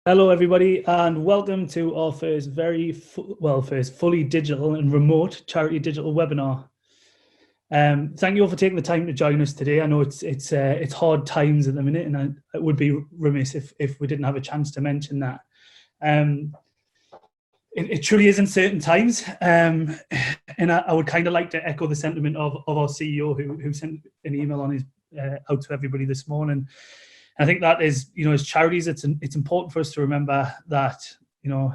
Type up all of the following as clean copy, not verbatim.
Hello, everybody, and welcome to our first first fully digital and remote charity digital webinar. Thank you all for taking the time to join us today. I know it's hard times at the minute, and it would be remiss if we didn't have a chance to mention that. It truly is uncertain times, and I would kind of like to echo the sentiment of our CEO who sent an email on his out to everybody this morning. I think that is, as charities, it's important for us to remember that,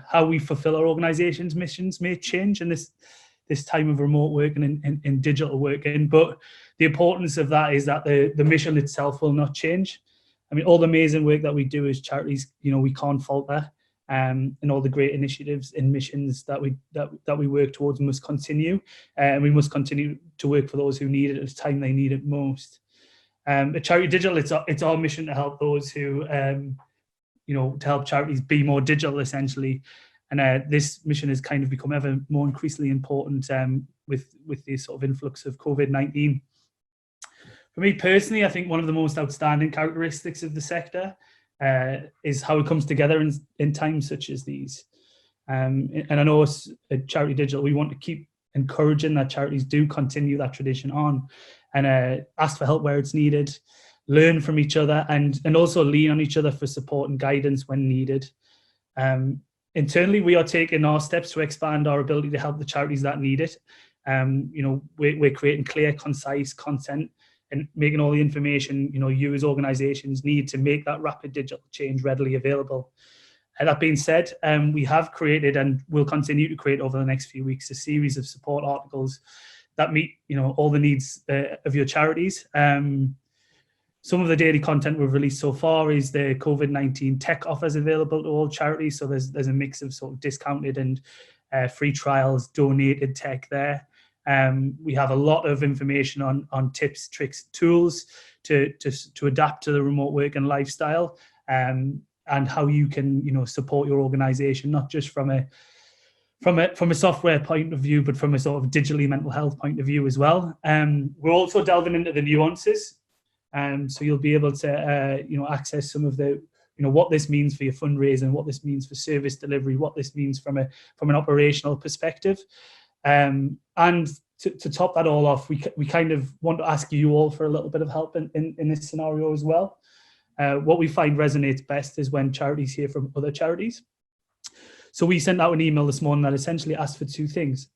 how we fulfill our organization's missions may change in this time of remote working and digital working. But the importance of that is that the mission itself will not change. I mean, all the amazing work that we do as charities, we can't falter. And all the great initiatives and missions that we work towards must continue. And we must continue to work for those who need it at the time they need it most. At Charity Digital, it's our mission to help those who, to help charities be more digital, essentially. And this mission has kind of become ever more increasingly important with the sort of influx of COVID-19. For me personally, I think one of the most outstanding characteristics of the sector is how it comes together in times such as these. And I know us at Charity Digital, we want to keep encouraging that charities do continue that tradition on, and ask for help where it's needed, learn from each other, and also lean on each other for support and guidance when needed. Internally, we are taking our steps to expand our ability to help the charities that need it. We're creating clear, concise content and making all the information, you as organizations need to make that rapid digital change readily available. That being said, we have created and will continue to create over the next few weeks a series of support articles that meet, all the needs of your charities. Some of the daily content we've released so far is the COVID-19 tech offers available to all charities. So there's a mix of sort of discounted and free trials, donated tech there. We have a lot of information on tips, tricks, tools to adapt to the remote work and lifestyle, and how you can, support your organization, not just from a software point of view, but from a sort of digitally mental health point of view as well. We're also delving into the nuances. So you'll be able to, access some of the, what this means for your fundraising, what this means for service delivery, what this means from an operational perspective. And to top that all off, we kind of want to ask you all for a little bit of help in this scenario as well. What we find resonates best is when charities hear from other charities. So we sent out an email this morning that essentially asked for two things.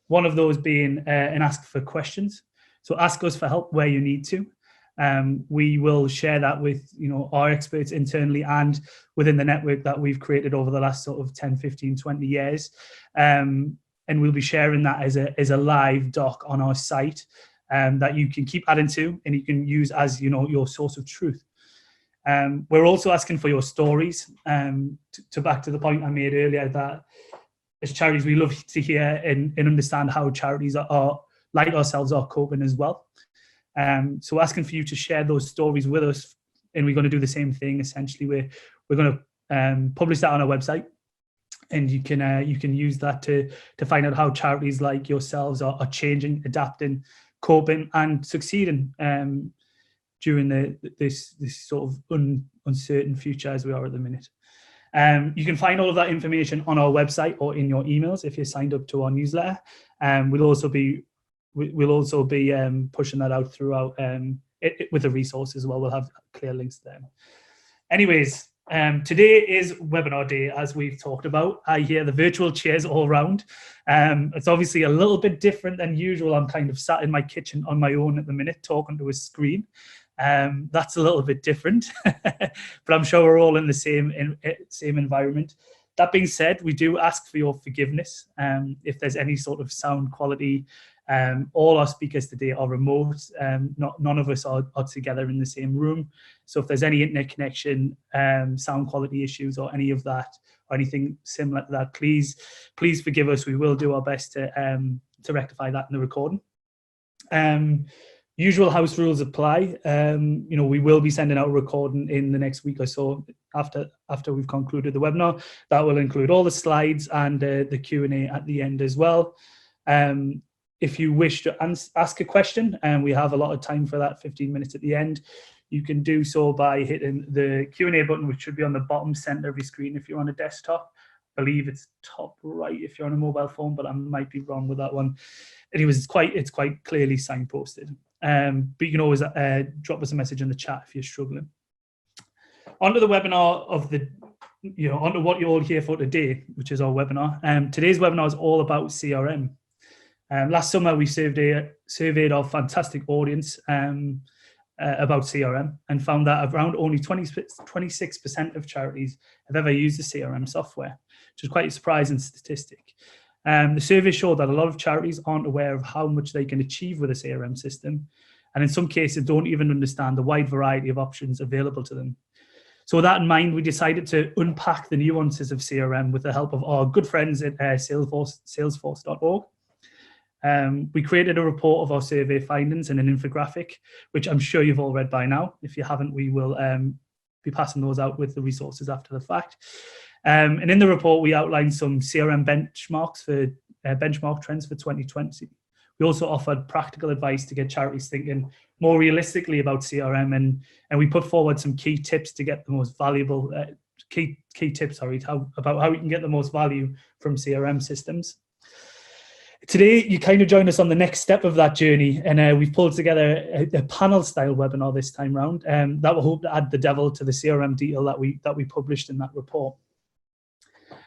One of those being an ask for questions. So ask us for help where you need to. We will share that with our experts internally and within the network that we've created over the last sort of 10, 15, 20 years. And we'll be sharing that as a live doc on our site that you can keep adding to and you can use as your source of truth. We're also asking for your stories, to back to the point I made earlier, that as charities, we love to hear and understand how charities are like ourselves are coping as well. So asking for you to share those stories with us, and we're going to do the same thing. Essentially, we're going to publish that on our website, and you can use that to find out how charities like yourselves are changing, adapting, coping, and succeeding during this sort of uncertain future as we are at the minute. You can find all of that information on our website or in your emails if you're signed up to our newsletter. We'll also be pushing that out throughout with the resources as well. We'll have clear links to them. Anyways, today is webinar day, as we've talked about. I hear the virtual chairs all around. It's obviously a little bit different than usual. I'm kind of sat in my kitchen on my own at the minute, talking to a screen. That's a little bit different, but I'm sure we're all in the same environment. That being said, we do ask for your forgiveness if there's any sort of sound quality. All our speakers today are remote. None of us are together in the same room. So if there's any internet connection, sound quality issues or any of that, or anything similar to that, please forgive us. We will do our best to rectify that in the recording. Usual house rules apply. We will be sending out a recording in the next week or so after we've concluded the webinar. That will include all the slides and the Q&A at the end as well. If you wish to ask a question, and we have a lot of time for that, 15 minutes at the end, you can do so by hitting the Q&A button, which should be on the bottom center of your screen if you're on a desktop. I believe it's top right if you're on a mobile phone, but I might be wrong with that one. Anyways, it's quite clearly signposted. But you can always drop us a message in the chat if you're struggling. Onto the webinar of the, onto what you're all here for today, which is our webinar. Today's webinar is all about CRM. Last summer, we surveyed our fantastic audience about CRM and found that around only 26% of charities have ever used the CRM software, which is quite a surprising statistic. The survey showed that a lot of charities aren't aware of how much they can achieve with a CRM system, and in some cases don't even understand the wide variety of options available to them. So with that in mind, we decided to unpack the nuances of CRM with the help of our good friends at Salesforce.org. We created a report of our survey findings and an infographic, which I'm sure you've all read by now. If you haven't, we will be passing those out with the resources after the fact. And in the report, we outlined some CRM benchmarks for benchmark trends for 2020. We also offered practical advice to get charities thinking more realistically about CRM, and we put forward some key tips to get the most valuable about how we can get the most value from CRM systems. Today, you kind of join us on the next step of that journey, and we've pulled together a panel-style webinar this time round that will hope to add the devil to the CRM detail that we published in that report.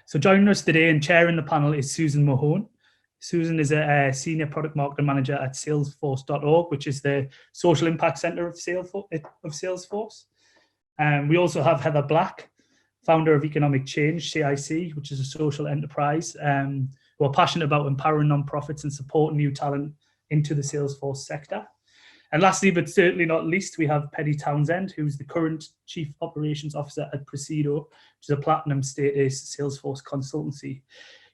So joining us today and chairing the panel is Susan Mahone. Susan is a senior product marketing manager at Salesforce.org, which is the social impact center of Salesforce. We also have Heather Black, founder of Economic Change, CIC, which is a social enterprise who are passionate about empowering nonprofits and supporting new talent into the Salesforce sector. And lastly, but certainly not least, we have Penny Townsend, who's the current Chief Operations Officer at Parcedo, which is a platinum status Salesforce consultancy.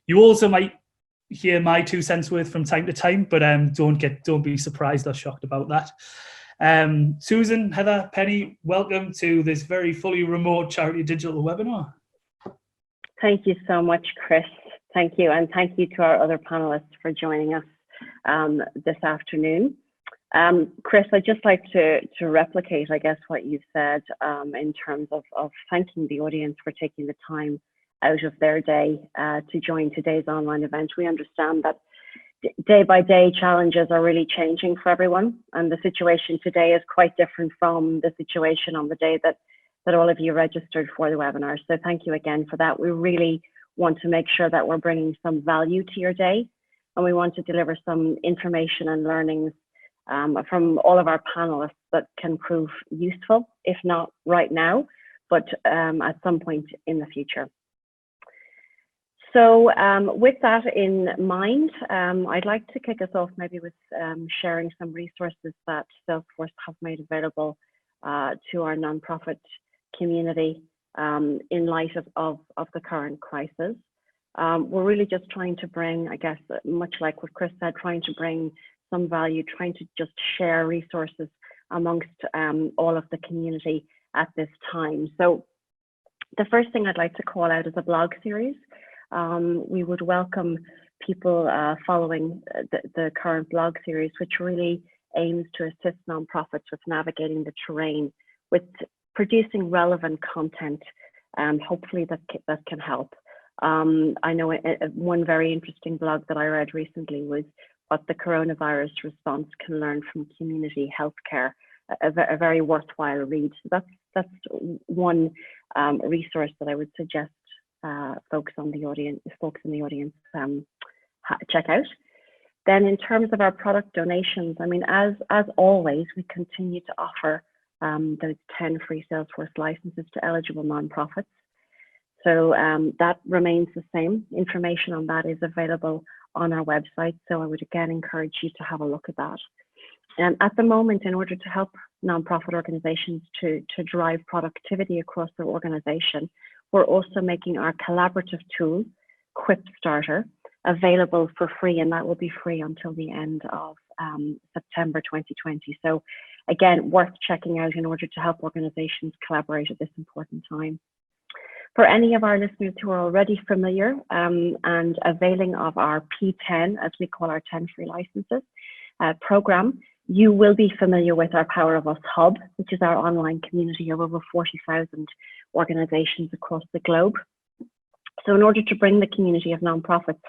You also might hear my 2 cents worth from time to time, but don't be surprised or shocked about that. Susan, Heather, Penny, welcome to this very fully remote charity digital webinar. Thank you so much, Chris. Thank you, and thank you to our other panelists for joining us this afternoon. Chris, I'd just like to replicate, I guess, what you said in terms of thanking the audience for taking the time out of their day to join today's online event. We understand that day by day challenges are really changing for everyone, and the situation today is quite different from the situation on the day that all of you registered for the webinar. So thank you again for that. We really want to make sure that we're bringing some value to your day, and we want to deliver some information and learnings from all of our panelists that can prove useful, if not right now, but at some point in the future. So with that in mind, I'd like to kick us off maybe with sharing some resources that Salesforce have made available to our nonprofit community in light of the current crisis. We're really just trying to bring, I guess, much like what Chris said, trying to bring some value, trying to just share resources amongst all of the community at this time. So the first thing I'd like to call out is a blog series. We would welcome people following the current blog series, which really aims to assist nonprofits with navigating the terrain, with producing relevant content, hopefully that can help. I know one very interesting blog that I read recently was what the coronavirus response can learn from community healthcare, a very worthwhile read. So that's one resource that I would suggest folks in the audience check out. Then in terms of our product donations, I mean, as always, we continue to offer those 10 free Salesforce licenses to eligible nonprofits. So that remains the same. Information on that is available on our website. So I would again encourage you to have a look at that. And at the moment, in order to help nonprofit organizations to drive productivity across their organization, we're also making our collaborative tool, Quip Starter, available for free, and that will be free until the end of September 2020. So again, worth checking out in order to help organizations collaborate at this important time. For any of our listeners who are already familiar and availing of our P10, as we call our 10 free licenses program, You will be familiar with our Power of Us Hub, which is our online community of over 40,000 organizations across the globe. So in order to bring the community of nonprofits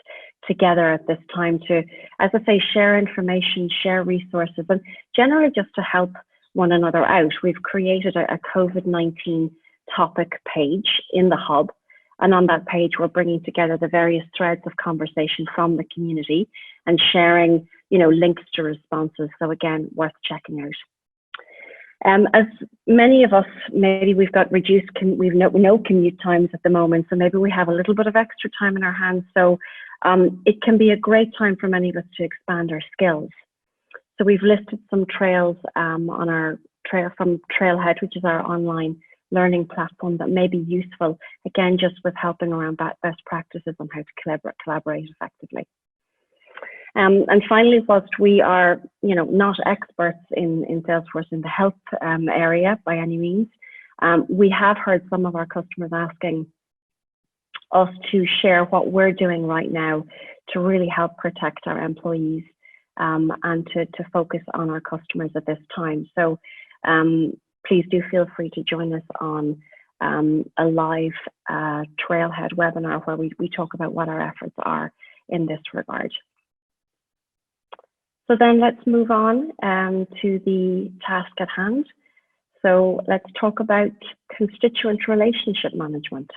together at this time to, as I say, share information, share resources, and generally just to help one another out, we've created a COVID-19 topic page in the hub. And on that page, we're bringing together the various threads of conversation from the community and sharing, links to responses. So again, worth checking out. As many of us, maybe we've got reduced, we've no commute times at the moment, so maybe we have a little bit of extra time in our hands. So it can be a great time for many of us to expand our skills. So we've listed some trails on our from Trailhead, which is our online learning platform that may be useful, again, just with helping around best practices on how to collaborate effectively. And finally, whilst we are, not experts in Salesforce in the health area by any means, we have heard some of our customers asking us to share what we're doing right now to really help protect our employees and to focus on our customers at this time. So please do feel free to join us on a live Trailhead webinar where we talk about what our efforts are in this regard. So then let's move on to the task at hand. So let's talk about constituent relationship management.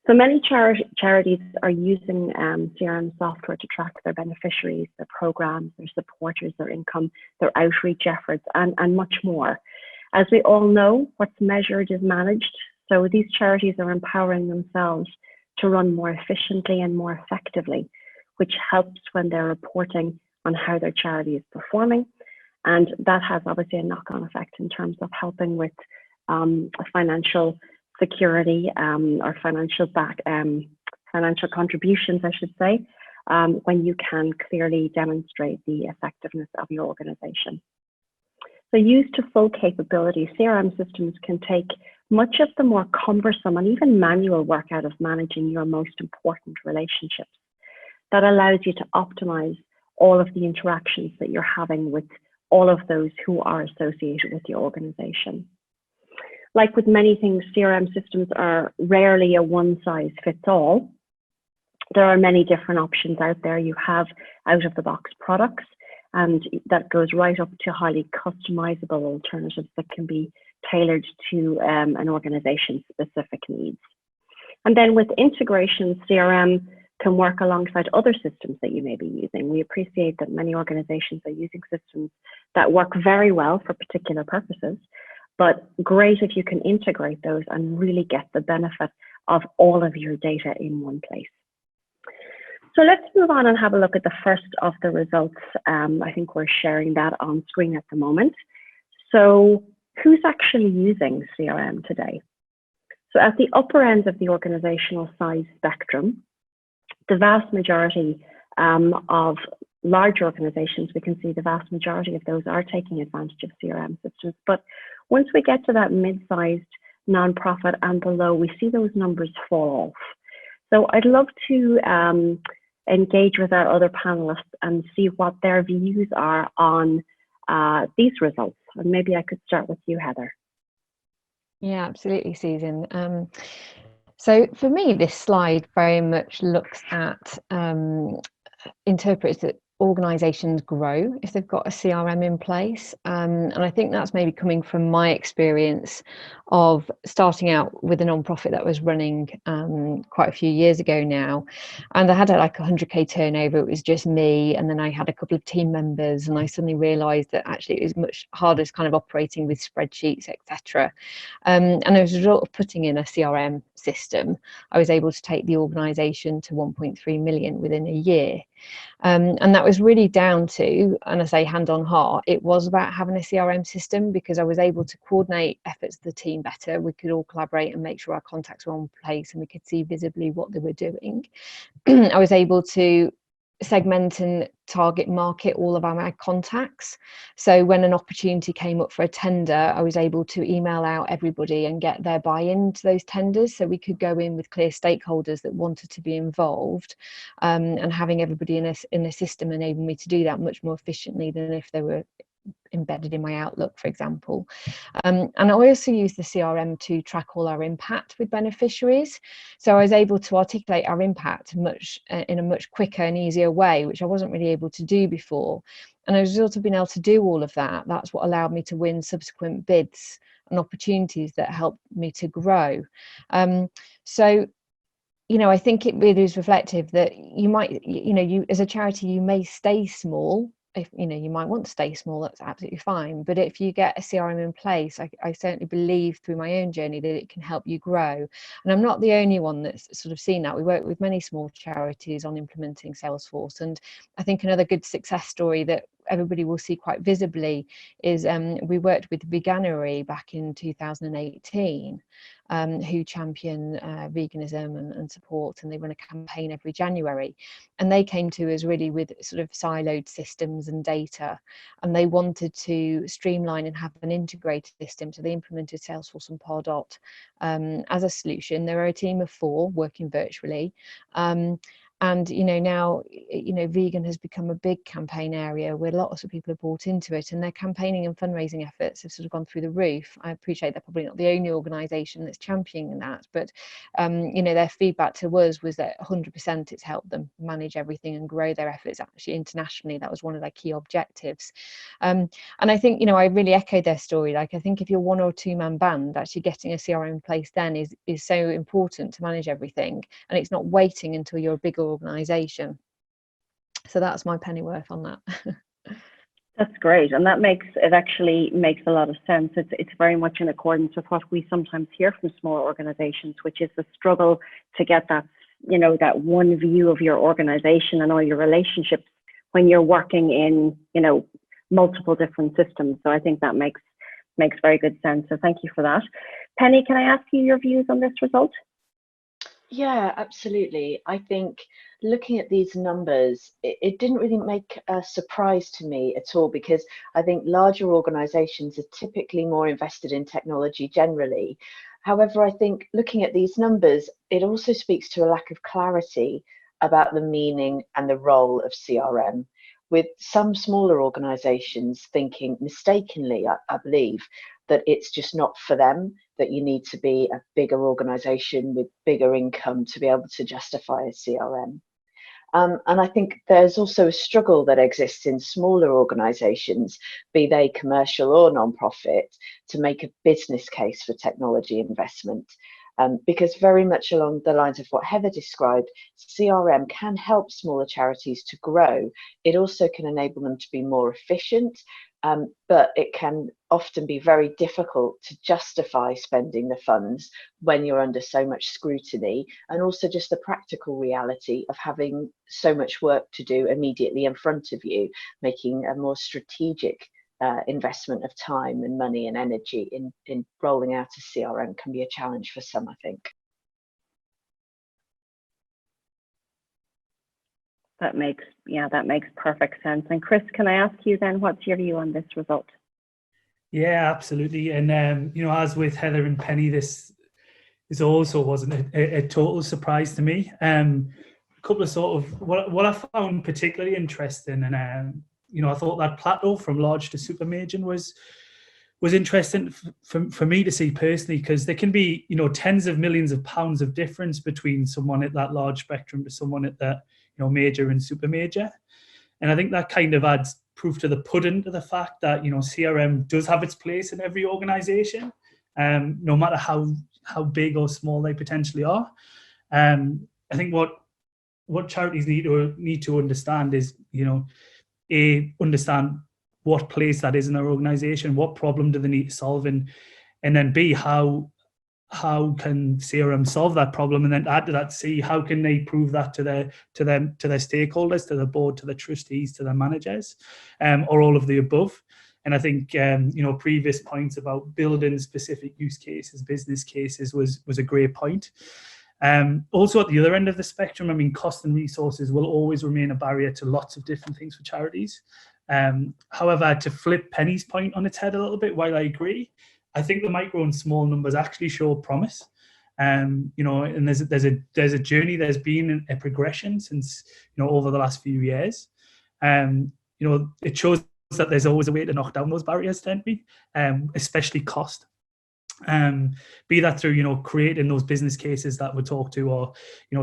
So many charities are using CRM software to track their beneficiaries, their programs, their supporters, their income, their outreach efforts, and much more. As we all know, what's measured is managed. So these charities are empowering themselves to run more efficiently and more effectively, which helps when they're reporting on how their charity is performing. And that has obviously a knock-on effect in terms of helping with financial security or financial contributions, I should say, when you can clearly demonstrate the effectiveness of your organization. So used to full capability, CRM systems can take much of the more cumbersome and even manual work out of managing your most important relationships. That allows you to optimize all of the interactions that you're having with all of those who are associated with your organization. Like with many things, CRM systems are rarely a one-size-fits-all. There are many different options out there. You have out-of-the-box products, and that goes right up to highly customizable alternatives that can be tailored to an organization's specific needs. And then with integration, CRM can work alongside other systems that you may be using. We appreciate that many organizations are using systems that work very well for particular purposes, but great if you can integrate those and really get the benefit of all of your data in one place. So let's move on and have a look at the first of the results. I think we're sharing that on screen at the moment. So who's actually using CRM today? So at the upper end of the organizational size spectrum, the vast majority of large organizations, we can see the vast majority of those are taking advantage of CRM systems. But once we get to that mid-sized nonprofit and below, we see those numbers fall off. So I'd love to engage with our other panelists and see what their views are on these results. And maybe I could start with you, Heather. Yeah, absolutely, Susan. So for me, this slide very much looks at, interprets that organizations grow if they've got a CRM in place. And I think that's maybe coming from my experience of starting out with a nonprofit that was running quite a few years ago now. And I had like 100K turnover. It was just me. And then I had a couple of team members, and I suddenly realized that actually it was much harder kind of operating with spreadsheets, etc. And as a result of putting in a CRM system, I was able to take the organization to 1.3 million within a year. And that was really down to, and I say hand on heart, it was about having a CRM system, because I was able to coordinate efforts of the team better. We could all collaborate and make sure our contacts were on place and we could see visibly what they were doing. I was able to segment and target market all of my contacts. So when an opportunity came up for a tender, I was able to email out everybody and get their buy-in to those tenders, so we could go in with clear stakeholders that wanted to be involved, and having everybody in a system enabled me to do that much more efficiently than if they were embedded in my Outlook, for example. And I also use the CRM to track all our impact with beneficiaries. So I was able to articulate our impact in a much quicker and easier way, which I wasn't really able to do before. And as a result of being able to do all of that, that's what allowed me to win subsequent bids and opportunities that helped me to grow. So, you know, I think it really is reflective that you might, you as a charity, you may stay small. If you might want to stay small, that's absolutely fine. But if you get a CRM in place, I certainly believe through my own journey that it can help you grow. And I'm not the only one that's sort of seen that. We work with many small charities on implementing Salesforce. And I think another good success story that everybody will see quite visibly is we worked with Veganuary back in 2018, who champion veganism and support, and they run a campaign every January. And they came to us really with sort of siloed systems and data, and they wanted to streamline and have an integrated system. So they implemented Salesforce and Pardot as a solution. There are a team of 4 working virtually. And now vegan has become a big campaign area where lots of people have bought into it, and their campaigning and fundraising efforts have sort of gone through the roof. I appreciate they're probably not the only organisation that's championing that, but their feedback to us was that 100% it's helped them manage everything and grow their efforts actually internationally. That was one of their key objectives. And I think I really echoed their story. Like, I think if you're 1 or 2 man band, actually getting a CRM in place then is so important to manage everything, and it's not waiting until you're a bigger organization. So that's my pennyworth on that. That's great, and actually makes a lot of sense. It's very much in accordance with what we sometimes hear from small organizations, which is the struggle to get that that one view of your organization and all your relationships when you're working in multiple different systems. So I think that makes very good sense. So thank you for that. Penny, can I ask you your views on this result? Yeah, absolutely. I think looking at these numbers, it didn't really make a surprise to me at all, because I think larger organizations are typically more invested in technology generally. However, I think looking at these numbers, it also speaks to a lack of clarity about the meaning and the role of CRM, with some smaller organizations thinking mistakenly, I believe, that it's just not for them, that you need to be a bigger organization with bigger income to be able to justify a CRM. And I think there's also a struggle that exists in smaller organizations, be they commercial or non-profit, to make a business case for technology investment. Because very much along the lines of what Heather described, CRM can help smaller charities to grow. It also can enable them to be more efficient, but it can often be very difficult to justify spending the funds when you're under so much scrutiny, and also just the practical reality of having so much work to do immediately in front of you, making a more strategic investment of time and money and energy in rolling out a CRM can be a challenge for some, I think. That makes perfect sense. And Chris, can I ask you then, what's your view on this result? Yeah, absolutely. And as with Heather and Penny, this also wasn't a total surprise to me. A couple of sort of what I found particularly interesting, and I thought that plateau from large to super major was interesting for me to see personally, because there can be tens of millions of pounds of difference between someone at that large spectrum to someone at that major and super major. And I think that kind of adds proof to the pudding to the fact that CRM does have its place in every organization, no matter how big or small they potentially are. I think what charities need to understand is understand what place that is in their organization, what problem do they need to solve, and then B, how can CRM solve that problem, and then add to that, C, how can they prove that to their stakeholders, to the board, to the trustees, to the managers, or all of the above. And I think previous points about building specific use cases, business cases was a great point. Also, at the other end of the spectrum, I mean, cost and resources will always remain a barrier to lots of different things for charities. However, to flip Penny's point on its head a little bit, while I agree, I think the micro and small numbers actually show promise. And there's a journey, there's been a progression since, over the last few years. It shows that there's always a way to knock down those barriers, tend to be, especially cost. Be that through creating those business cases that we talk to, or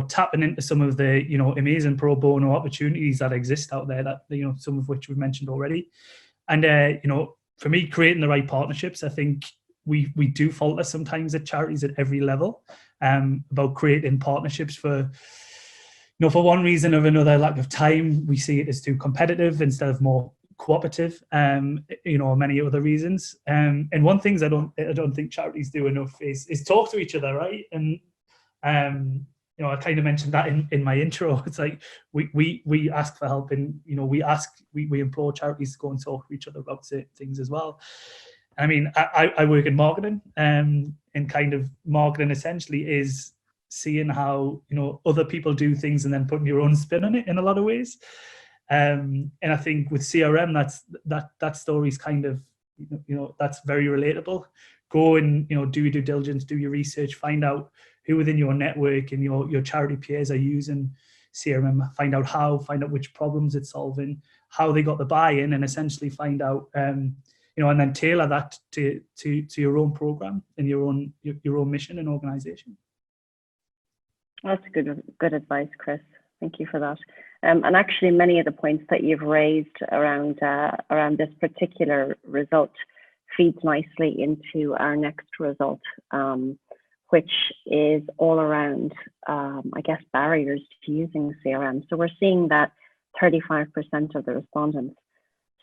tapping into some of the amazing pro bono opportunities that exist out there, that some of which we've mentioned already. And for me, creating the right partnerships, I think we do falter sometimes at charities at every level about creating partnerships for one reason or another. Lack of time, we see it as too competitive instead of more cooperative, many other reasons. And one thing I don't think charities do enough is talk to each other, right? And I kind of mentioned that in my intro. It's like we ask for help, and we implore charities to go and talk to each other about certain things as well. I mean, I work in marketing, and kind of marketing essentially is seeing how other people do things and then putting your own spin on it in a lot of ways. And I think with CRM, that story is kind of, that's very relatable. Go and, do your due diligence, do your research, find out who within your network and your charity peers are using CRM, find out which problems it's solving, how they got the buy-in, and essentially find out, and then tailor that to your own program and your own mission and organization. That's good advice, Chris. Thank you for that. And actually, many of the points that you've raised around this particular result feeds nicely into our next result, which is all around, barriers to using CRM. So we're seeing that 35% of the respondents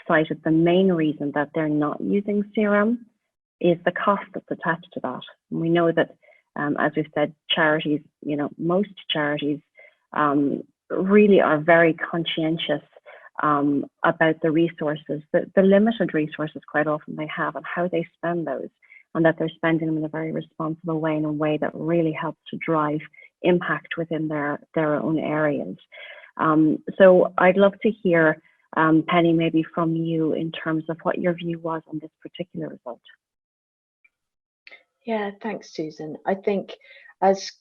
cited the main reason that they're not using CRM is the cost that's attached to that. And we know that, as we've said, charities, most charities really are very conscientious about the resources, the limited resources quite often they have, and how they spend those, and that they're spending them in a very responsible way, in a way that really helps to drive impact within their own areas. So I'd love to hear, Penny, maybe from you in terms of what your view was on this particular result. Yeah, thanks, Susan. I think, as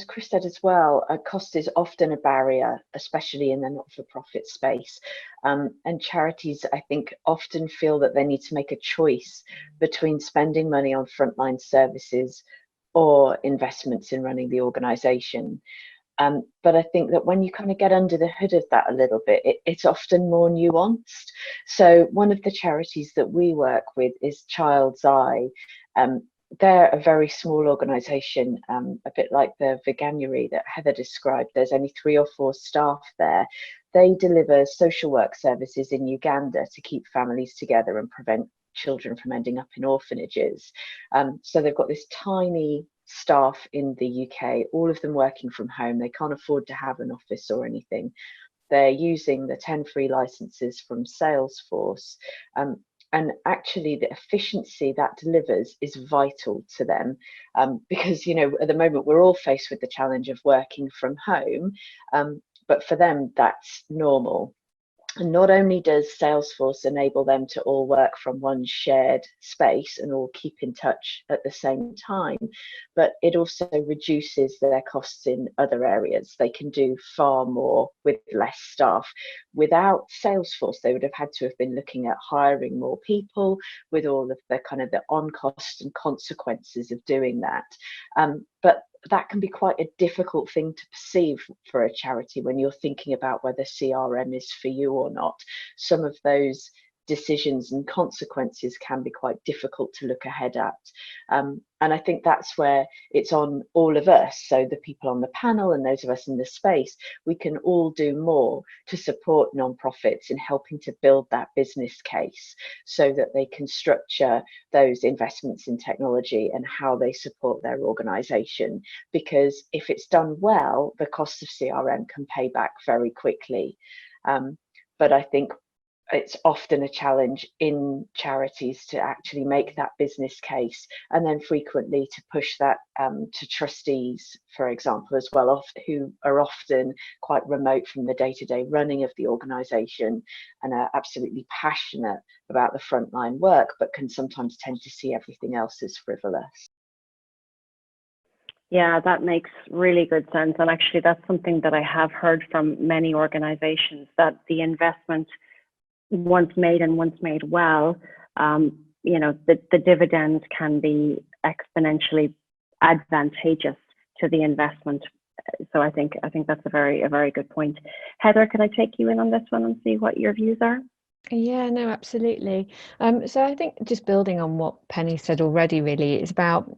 Chris said as well, cost is often a barrier, especially in the not-for-profit space. And charities, I think, often feel that they need to make a choice between spending money on frontline services or investments in running the organization. But I think that when you kind of get under the hood of that a little bit, it's often more nuanced. So one of the charities that we work with is Child's Eye. They're a very small organisation, a bit like the Veganuary that Heather described. There's only 3 or 4 staff there. They deliver social work services in Uganda to keep families together and prevent children from ending up in orphanages. So they've got this tiny staff in the UK, all of them working from home. They can't afford to have an office or anything. They're using the 10 free licenses from Salesforce. And actually the efficiency that delivers is vital to them, because, at the moment we're all faced with the challenge of working from home, but for them that's normal. And not only does Salesforce enable them to all work from one shared space and all keep in touch at the same time, but it also reduces their costs in other areas. They can do far more with less staff. Without Salesforce, they would have had to have been looking at hiring more people, with all of the kind of the on cost and consequences of doing that. But that can be quite a difficult thing to perceive for a charity when you're thinking about whether CRM is for you or not. Some of those decisions and consequences can be quite difficult to look ahead at. And I think that's where it's on all of us, so the people on the panel and those of us in the space, we can all do more to support nonprofits in helping to build that business case so that they can structure those investments in technology and how they support their organization. Because if it's done well, the cost of CRM can pay back very quickly. But I think it's often a challenge in charities to actually make that business case, and then frequently to push that to trustees, for example, as well, who are often quite remote from the day-to-day running of the organisation and are absolutely passionate about the frontline work, but can sometimes tend to see everything else as frivolous. Yeah, that makes really good sense. And actually, that's something that I have heard from many organizations, that the investment, once made and once made well, the dividends can be exponentially advantageous to the investment. So I think that's a very good point. Heather, can I take you in on this one and see what your views are? Yeah, no, absolutely. So I think just building on what Penny said already, really, it's about,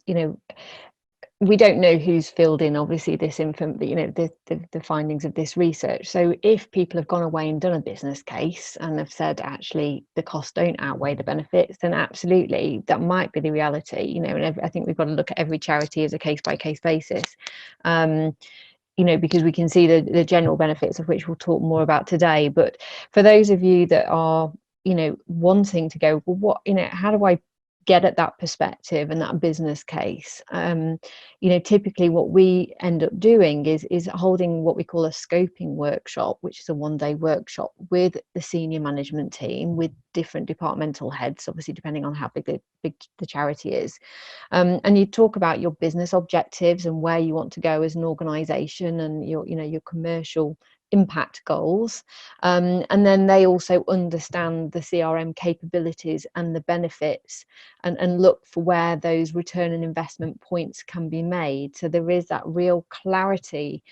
we don't know who's filled in, obviously, this the findings of this research. So if people have gone away and done a business case and have said, actually, the costs don't outweigh the benefits, then absolutely, that might be the reality, and I think we've got to look at every charity as a case-by-case basis, because we can see the general benefits, of which we'll talk more about today. But for those of you that are, wanting to go, well, what, how do I get at that perspective and that business case? Typically what we end up doing is holding what we call a scoping workshop, which is a one-day workshop with the senior management team, with different departmental heads, obviously depending on how big the charity is, and you talk about your business objectives and where you want to go as an organization, and your commercial impact goals, and then they also understand the CRM capabilities and the benefits, and look for where those return on investment points can be made. So there is that real clarity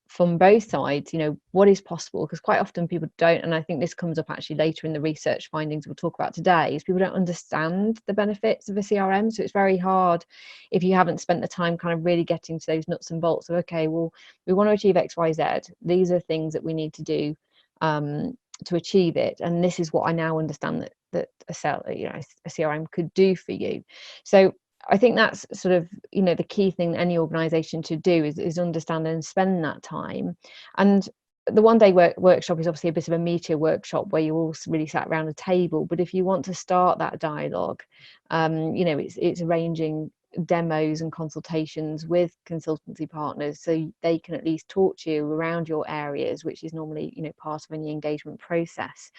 from both sides, what is possible, because quite often people don't, and I think this comes up actually later in the research findings we'll talk about today, is people don't understand the benefits of a CRM. So it's very hard if you haven't spent the time kind of really getting to those nuts and bolts of, okay, well, we want to achieve XYZ, these are things that we need to do to achieve it, and this is what I now understand that a CRM could do for you. So I think that's sort of, the key thing that any organisation should do is understand and spend that time. And the one-day workshop is obviously a bit of a meteor workshop where you all really sat around a table. But if you want to start that dialogue, it's arranging demos and consultations with consultancy partners, so they can at least talk to you around your areas, which is normally part of any engagement process.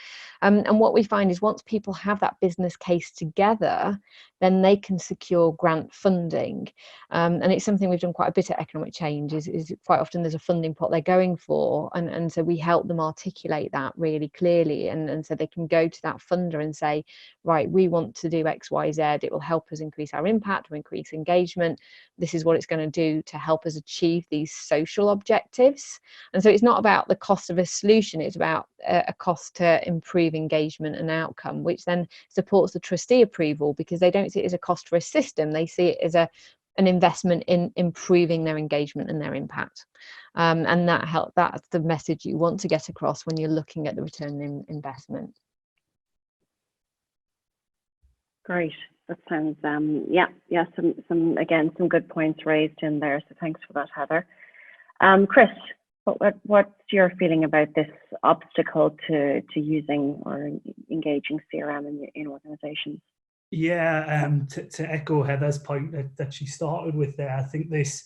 And what we find is once people have that business case together, then they can secure grant funding, and it's something we've done quite a bit at Economic Change, is quite often there's a funding pot they're going for, and so we help them articulate that really clearly, and so they can go to that funder and say, right, we want to do XYZ, it will help us increase our impact or increase engagement, this is what it's going to do to help us achieve these social objectives. And so it's not about the cost of a solution, it's about a cost to improve engagement and outcome, which then supports the trustee approval, because they don't see it as a cost for a system, they see it as an investment in improving their engagement and their impact, and that's the message you want to get across when you're looking at the return on investment. Great. That sounds some good points raised in there. So thanks for that, Heather. Chris, what's your feeling about this obstacle to using or engaging CRM in organizations? Yeah, to echo Heather's point that she started with there, I think this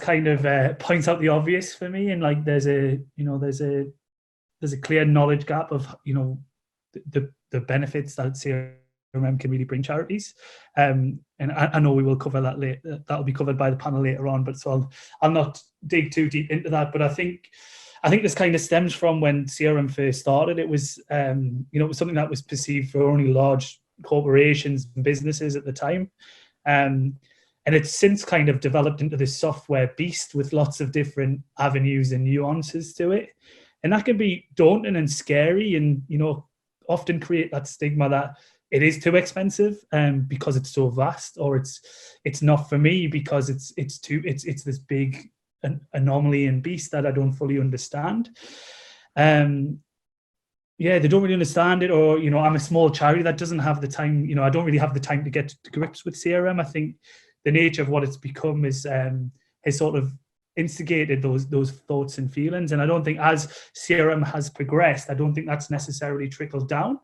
kind of points out the obvious for me, and like there's a clear knowledge gap of the benefits that CRM can really bring charities, and I know we will cover that later. That'll be covered by the panel later on, but so I'll not dig too deep into that. But I think this kind of stems from when CRM first started. It was it was something that was perceived for only large corporations and businesses at the time, and it's since kind of developed into this software beast with lots of different avenues and nuances to it, and that can be daunting and scary, and often create that stigma that it is too expensive because it's so vast, or it's not for me because it's this big anomaly and beast that I don't fully understand. They don't really understand it, or I'm a small charity that doesn't have the time. I don't really have the time to get to grips with CRM. I think the nature of what it's become is has sort of instigated those thoughts and feelings. And I don't think as CRM has progressed, I don't think that's necessarily trickled down,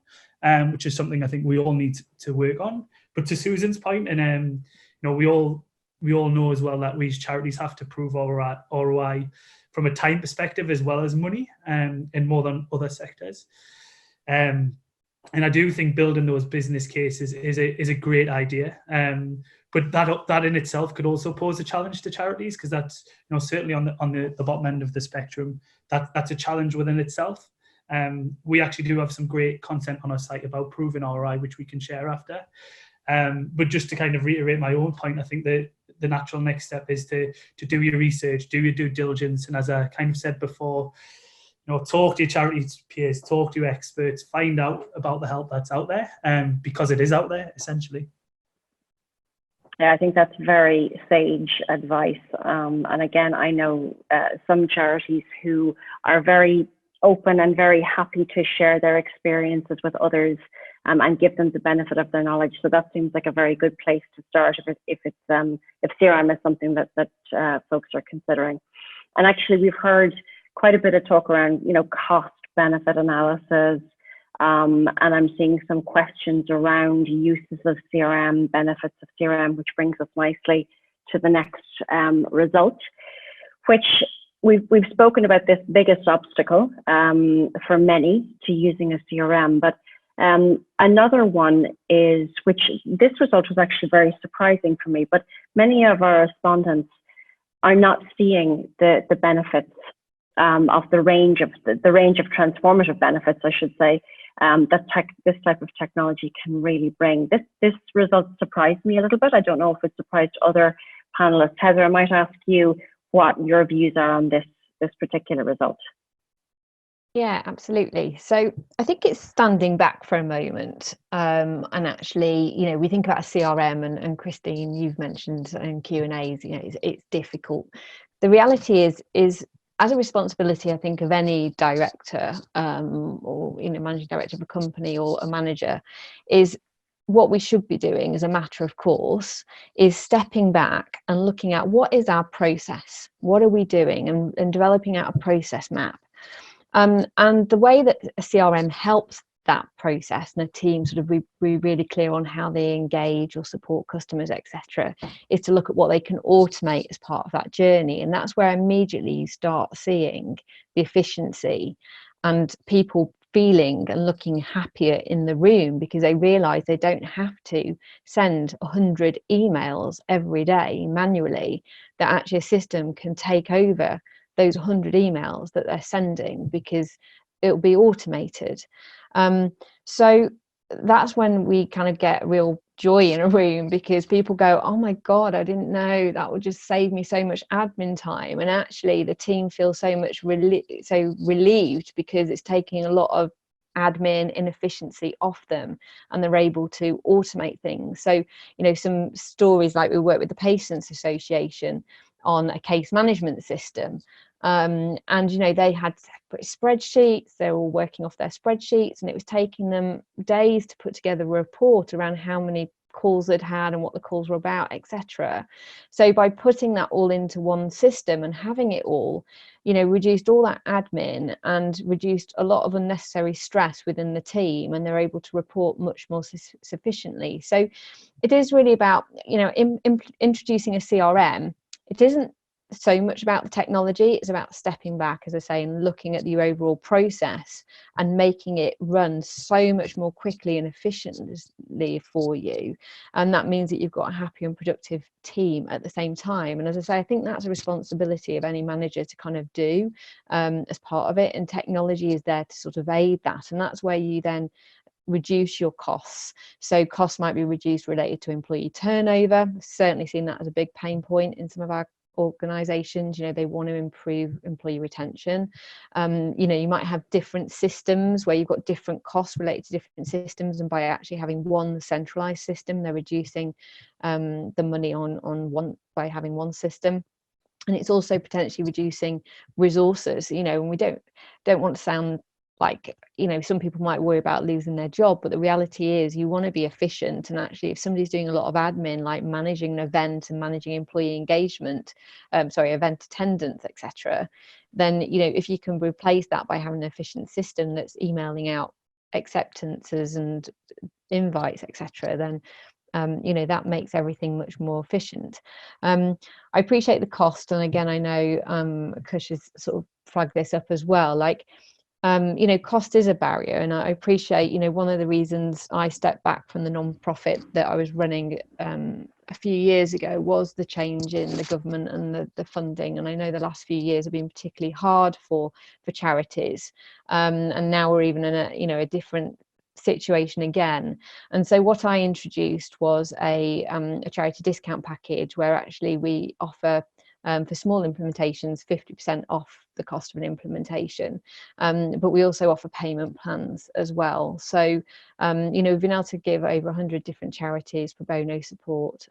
which is something I think we all need to work on. But to Susan's point, and we all know as well that we as charities have to prove ROI from a time perspective as well as money, and more than other sectors. And I do think building those business cases is a great idea. But that in itself could also pose a challenge to charities, because that's certainly on the bottom end of the spectrum, that's a challenge within itself. We actually do have some great content on our site about proving ROI, which we can share after. But just to kind of reiterate my own point, I think that the natural next step is to do your research, do your due diligence, and as I kind of said before, talk to your charities peers, talk to your experts, find out about the help that's out there, because it is out there, essentially. Yeah, I think that's very sage advice. And again, I know some charities who are very open and very happy to share their experiences with others, and give them the benefit of their knowledge. So that seems like a very good place to start if CRM is something that folks are considering. And actually, we've heard quite a bit of talk around cost benefit analysis, and I'm seeing some questions around uses of CRM, benefits of CRM, which brings us nicely to the next result, which we've spoken about this biggest obstacle for many to using a CRM, but another one is, which this result was actually very surprising for me, but many of our respondents are not seeing the benefits of the range of transformative benefits, I should say, that this type of technology can really bring. This result surprised me a little bit. I don't know if it surprised other panelists. Heather, I might ask you what your views are on this particular result. Yeah, absolutely. So I think it's standing back for a moment, and actually, we think about a CRM, and Christine, you've mentioned in Q&As, it's difficult. The reality is as a responsibility, I think, of any director, or managing director of a company or a manager, is what we should be doing as a matter of course is stepping back and looking at what is our process, what are we doing, and developing out a process map. And the way that a CRM helps that process, and a team sort of be really clear on how they engage or support customers, etc., is to look at what they can automate as part of that journey. And that's where immediately you start seeing the efficiency and people feeling and looking happier in the room, because they realize they don't have to send 100 emails every day manually, that actually a system can take over those 100 emails that they're sending because it'll be automated. So that's when we kind of get real joy in a room, because people go, oh my God, I didn't know, that would just save me so much admin time. And actually the team feels so much relieved, because it's taking a lot of admin inefficiency off them, and they're able to automate things. So some stories, like we work with the Patients Association on a case management system, and they had separate spreadsheets, they were all working off their spreadsheets, and it was taking them days to put together a report around how many calls they'd had and what the calls were about, etc. So by putting that all into one system and having it all, reduced all that admin and reduced a lot of unnecessary stress within the team, and they're able to report much more sufficiently. So it is really about introducing a CRM. It isn't so much about the technology, it's about stepping back, as I say, and looking at the overall process and making it run so much more quickly and efficiently for you. And that means that you've got a happy and productive team at the same time. And as I say, I think that's a responsibility of any manager to kind of do as part of it, and technology is there to sort of aid that. And that's where you then reduce your costs. So costs might be reduced related to employee turnover. Certainly seen that as a big pain point in some of our organizations. They want to improve employee retention. You might have different systems where you've got different costs related to different systems, and by actually having one centralized system, they're reducing the money on one by having one system. And it's also potentially reducing resources, and we don't want to sound like, you know, some people might worry about losing their job, but the reality is you want to be efficient. And actually, if somebody's doing a lot of admin, like managing an event and managing employee engagement, event attendance, etc., then, you know, if you can replace that by having an efficient system that's emailing out acceptances and invites, etc., then you know, that makes everything much more efficient. I appreciate the cost, and again, I know Kush has sort of flagged this up as well. Like, you know, cost is a barrier, and I appreciate, you know, one of the reasons I stepped back from the non-profit that I was running a few years ago was the change in the government and the funding. And I know the last few years have been particularly hard for charities, and now we're even in a different situation again. And so what I introduced was a charity discount package, where actually we offer for small implementations 50% off the cost of an implementation, but we also offer payment plans as well. So you know, we've been able to give over 100 different charities pro bono support,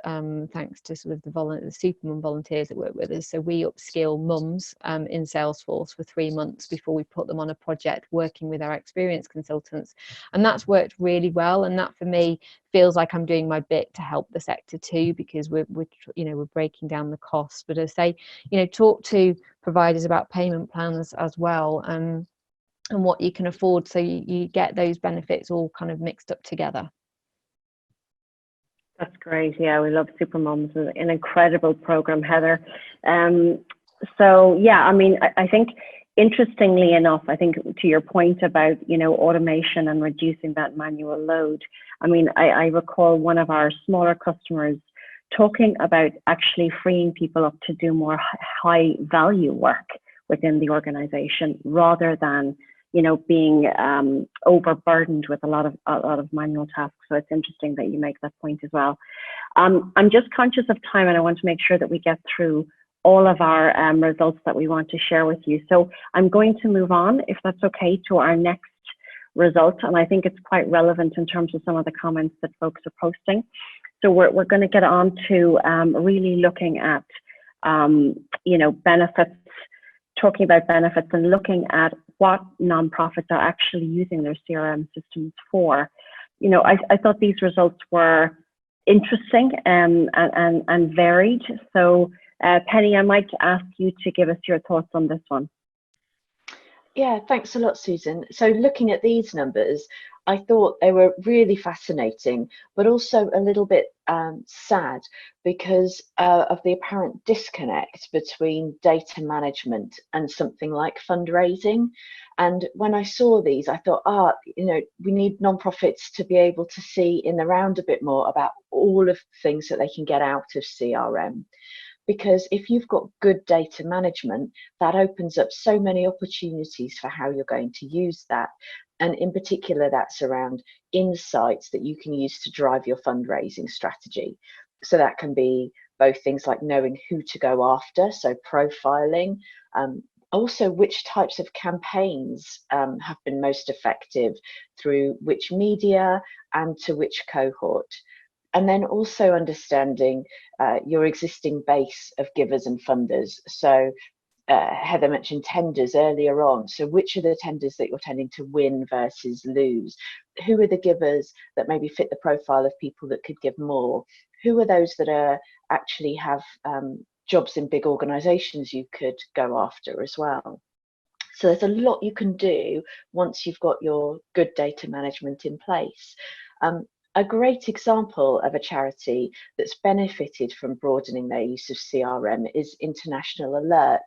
thanks to sort of the supermum volunteers that work with us. So we upskill mums in Salesforce for 3 months before we put them on a project working with our experienced consultants, and that's worked really well. And that for me feels like I'm doing my bit to help the sector too, because we're breaking down the costs. But as they, you know, talk to providers about payment plans as well, and what you can afford, so you get those benefits all kind of mixed up together. That's great. Yeah, we love Super Mums. It's an incredible program, Heather. So yeah, I mean, I think interestingly enough, I think to your point about, you know, automation and reducing that manual load, I mean, I recall one of our smaller customers talking about actually freeing people up to do more high value work within the organization, rather than, you know, being overburdened with a lot of manual tasks. So it's interesting that you make that point as well. I'm just conscious of time, and I want to make sure that we get through all of our results that we want to share with you. So I'm going to move on, if that's okay, to our next result. And I think it's quite relevant in terms of some of the comments that folks are posting. So we're going to get on to really looking at, you know, benefits, talking about benefits, and looking at what nonprofits are actually using their CRM systems for. You know, I thought these results were interesting and varied. So Penny, I might ask you to give us your thoughts on this one. Yeah, thanks a lot, Susan. So looking at these numbers, I thought they were really fascinating, but also a little bit sad, because of the apparent disconnect between data management and something like fundraising. And when I saw these, I thought, you know, we need nonprofits to be able to see in the round a bit more about all of the things that they can get out of CRM. Because if you've got good data management, that opens up so many opportunities for how you're going to use that. And in particular, that's around insights that you can use to drive your fundraising strategy. So that can be both things like knowing who to go after, so profiling, also which types of campaigns have been most effective through which media and to which cohort. And then also understanding your existing base of givers and funders. So Heather mentioned tenders earlier on. So which are the tenders that you're tending to win versus lose? Who are the givers that maybe fit the profile of people that could give more? Who are those that are actually have jobs in big organizations you could go after as well? So there's a lot you can do once you've got your good data management in place. A great example of a charity that's benefited from broadening their use of CRM is International Alert.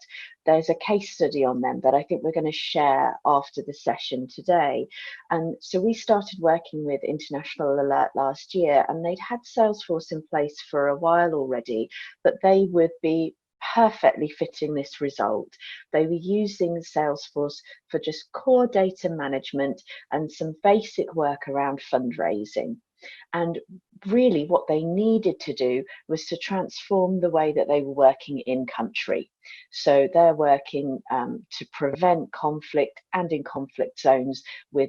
There's a case study on them that I think we're going to share after the session today. And so we started working with International Alert last year, and they'd had Salesforce in place for a while already, but they would be perfectly fitting this result. They were using Salesforce for just core data management and some basic work around fundraising. And really what they needed to do was to transform the way that they were working in country. So they're working to prevent conflict and in conflict zones with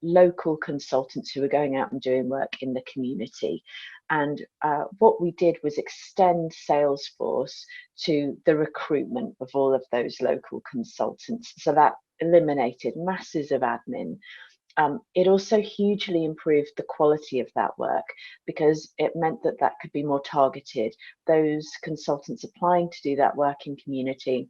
local consultants who are going out and doing work in the community. And what we did was extend Salesforce to the recruitment of all of those local consultants. So that eliminated masses of admin. It also hugely improved the quality of that work because it meant that that could be more targeted. Those consultants applying to do that work in community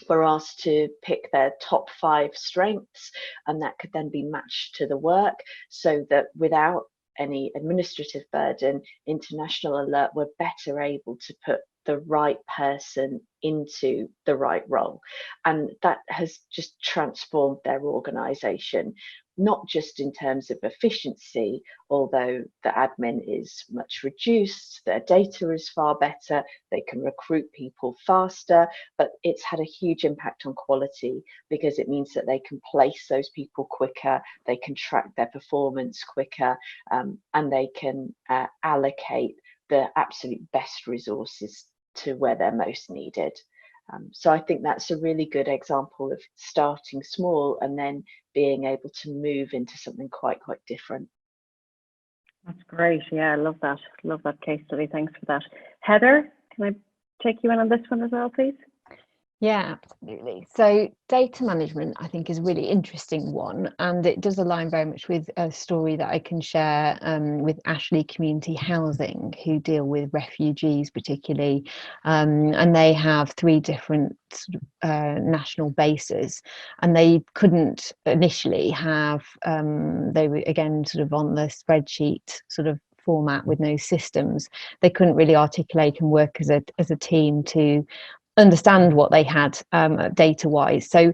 were asked to pick their top 5 strengths, and that could then be matched to the work, so that without any administrative burden, International Alert were better able to put the right person into the right role. And that has just transformed their organization, not just in terms of efficiency, although the admin is much reduced, their data is far better, they can recruit people faster, but it's had a huge impact on quality because it means that they can place those people quicker, they can track their performance quicker, and they can allocate the absolute best resources to where they're most needed. So I think that's a really good example of starting small and then being able to move into something quite different. That's great. Yeah, I love that. Love that case study. Thanks for that. Heather, can I take you in on this one as well, please? Yeah, absolutely. So data management, I think, is a really interesting one, and it does align very much with a story that I can share with Ashley Community Housing, who deal with refugees particularly, and they have 3 different national bases, and they couldn't initially have, they were again sort of on the spreadsheet sort of format with no systems. They couldn't really articulate and work as a team to understand what they had data wise. So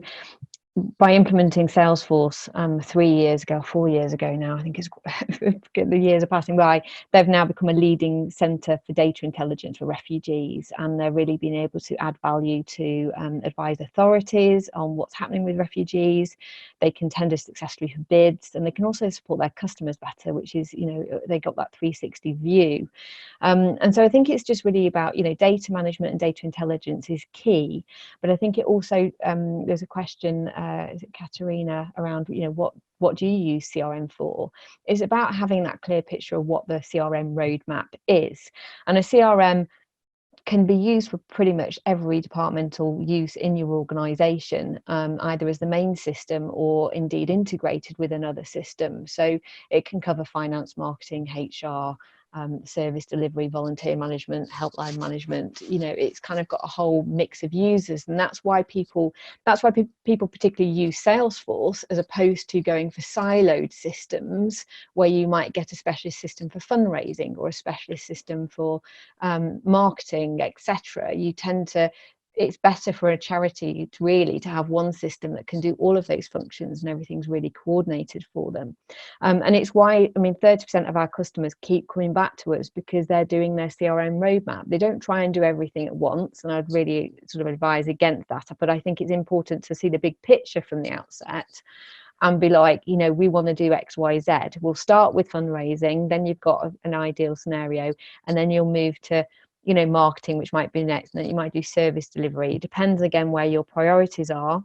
by implementing Salesforce 3 years ago, 4 years ago now, I think it's the years are passing by, they've now become a leading centre for data intelligence for refugees, and they're really being able to add value to advise authorities on what's happening with refugees. They can tender successfully for bids, and they can also support their customers better, which is, you know, they got that 360 view. And so I think it's just really about, you know, data management and data intelligence is key, but I think it also, there's a question, is it Katerina, around, you know, what do you use CRM for? It's about having that clear picture of what the CRM roadmap is. And a CRM can be used for pretty much every departmental use in your organization, either as the main system or indeed integrated with another system. So it can cover finance, marketing, HR, service delivery, volunteer management, helpline management. You know, it's kind of got a whole mix of users, and that's why people particularly use Salesforce as opposed to going for siloed systems where you might get a specialist system for fundraising or a specialist system for marketing, etc. You tend to, it's better for a charity to have one system that can do all of those functions and everything's really coordinated for them. And it's why, I mean, 30% of our customers keep coming back to us because they're doing their CRM roadmap. They don't try and do everything at once, and I'd really sort of advise against that. But I think it's important to see the big picture from the outset and be like, you know, we want to do X, Y, Z. We'll start with fundraising, then you've got an ideal scenario, and then you'll move to, you know, marketing, which might be next, and then you might do service delivery. It depends again where your priorities are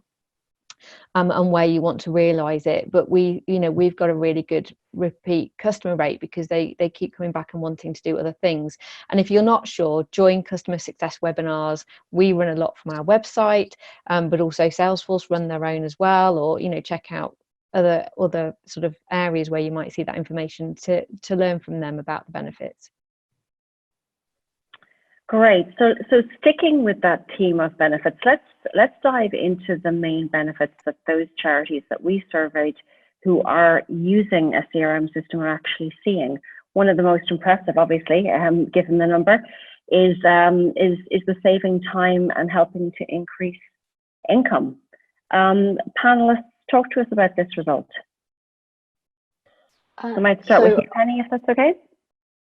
and where you want to realize it. But we've got a really good repeat customer rate because they keep coming back and wanting to do other things. And if you're not sure, join customer success webinars. We run a lot from our website, but also Salesforce run their own as well, or, you know, check out other sort of areas where you might see that information to learn from them about the benefits. Great. So sticking with that theme of benefits, let's dive into the main benefits that those charities that we surveyed who are using a CRM system are actually seeing. One of the most impressive, obviously, given the number, is the saving time and helping to increase income. Panelists, talk to us about this result. I might start with you, Penny, if that's okay.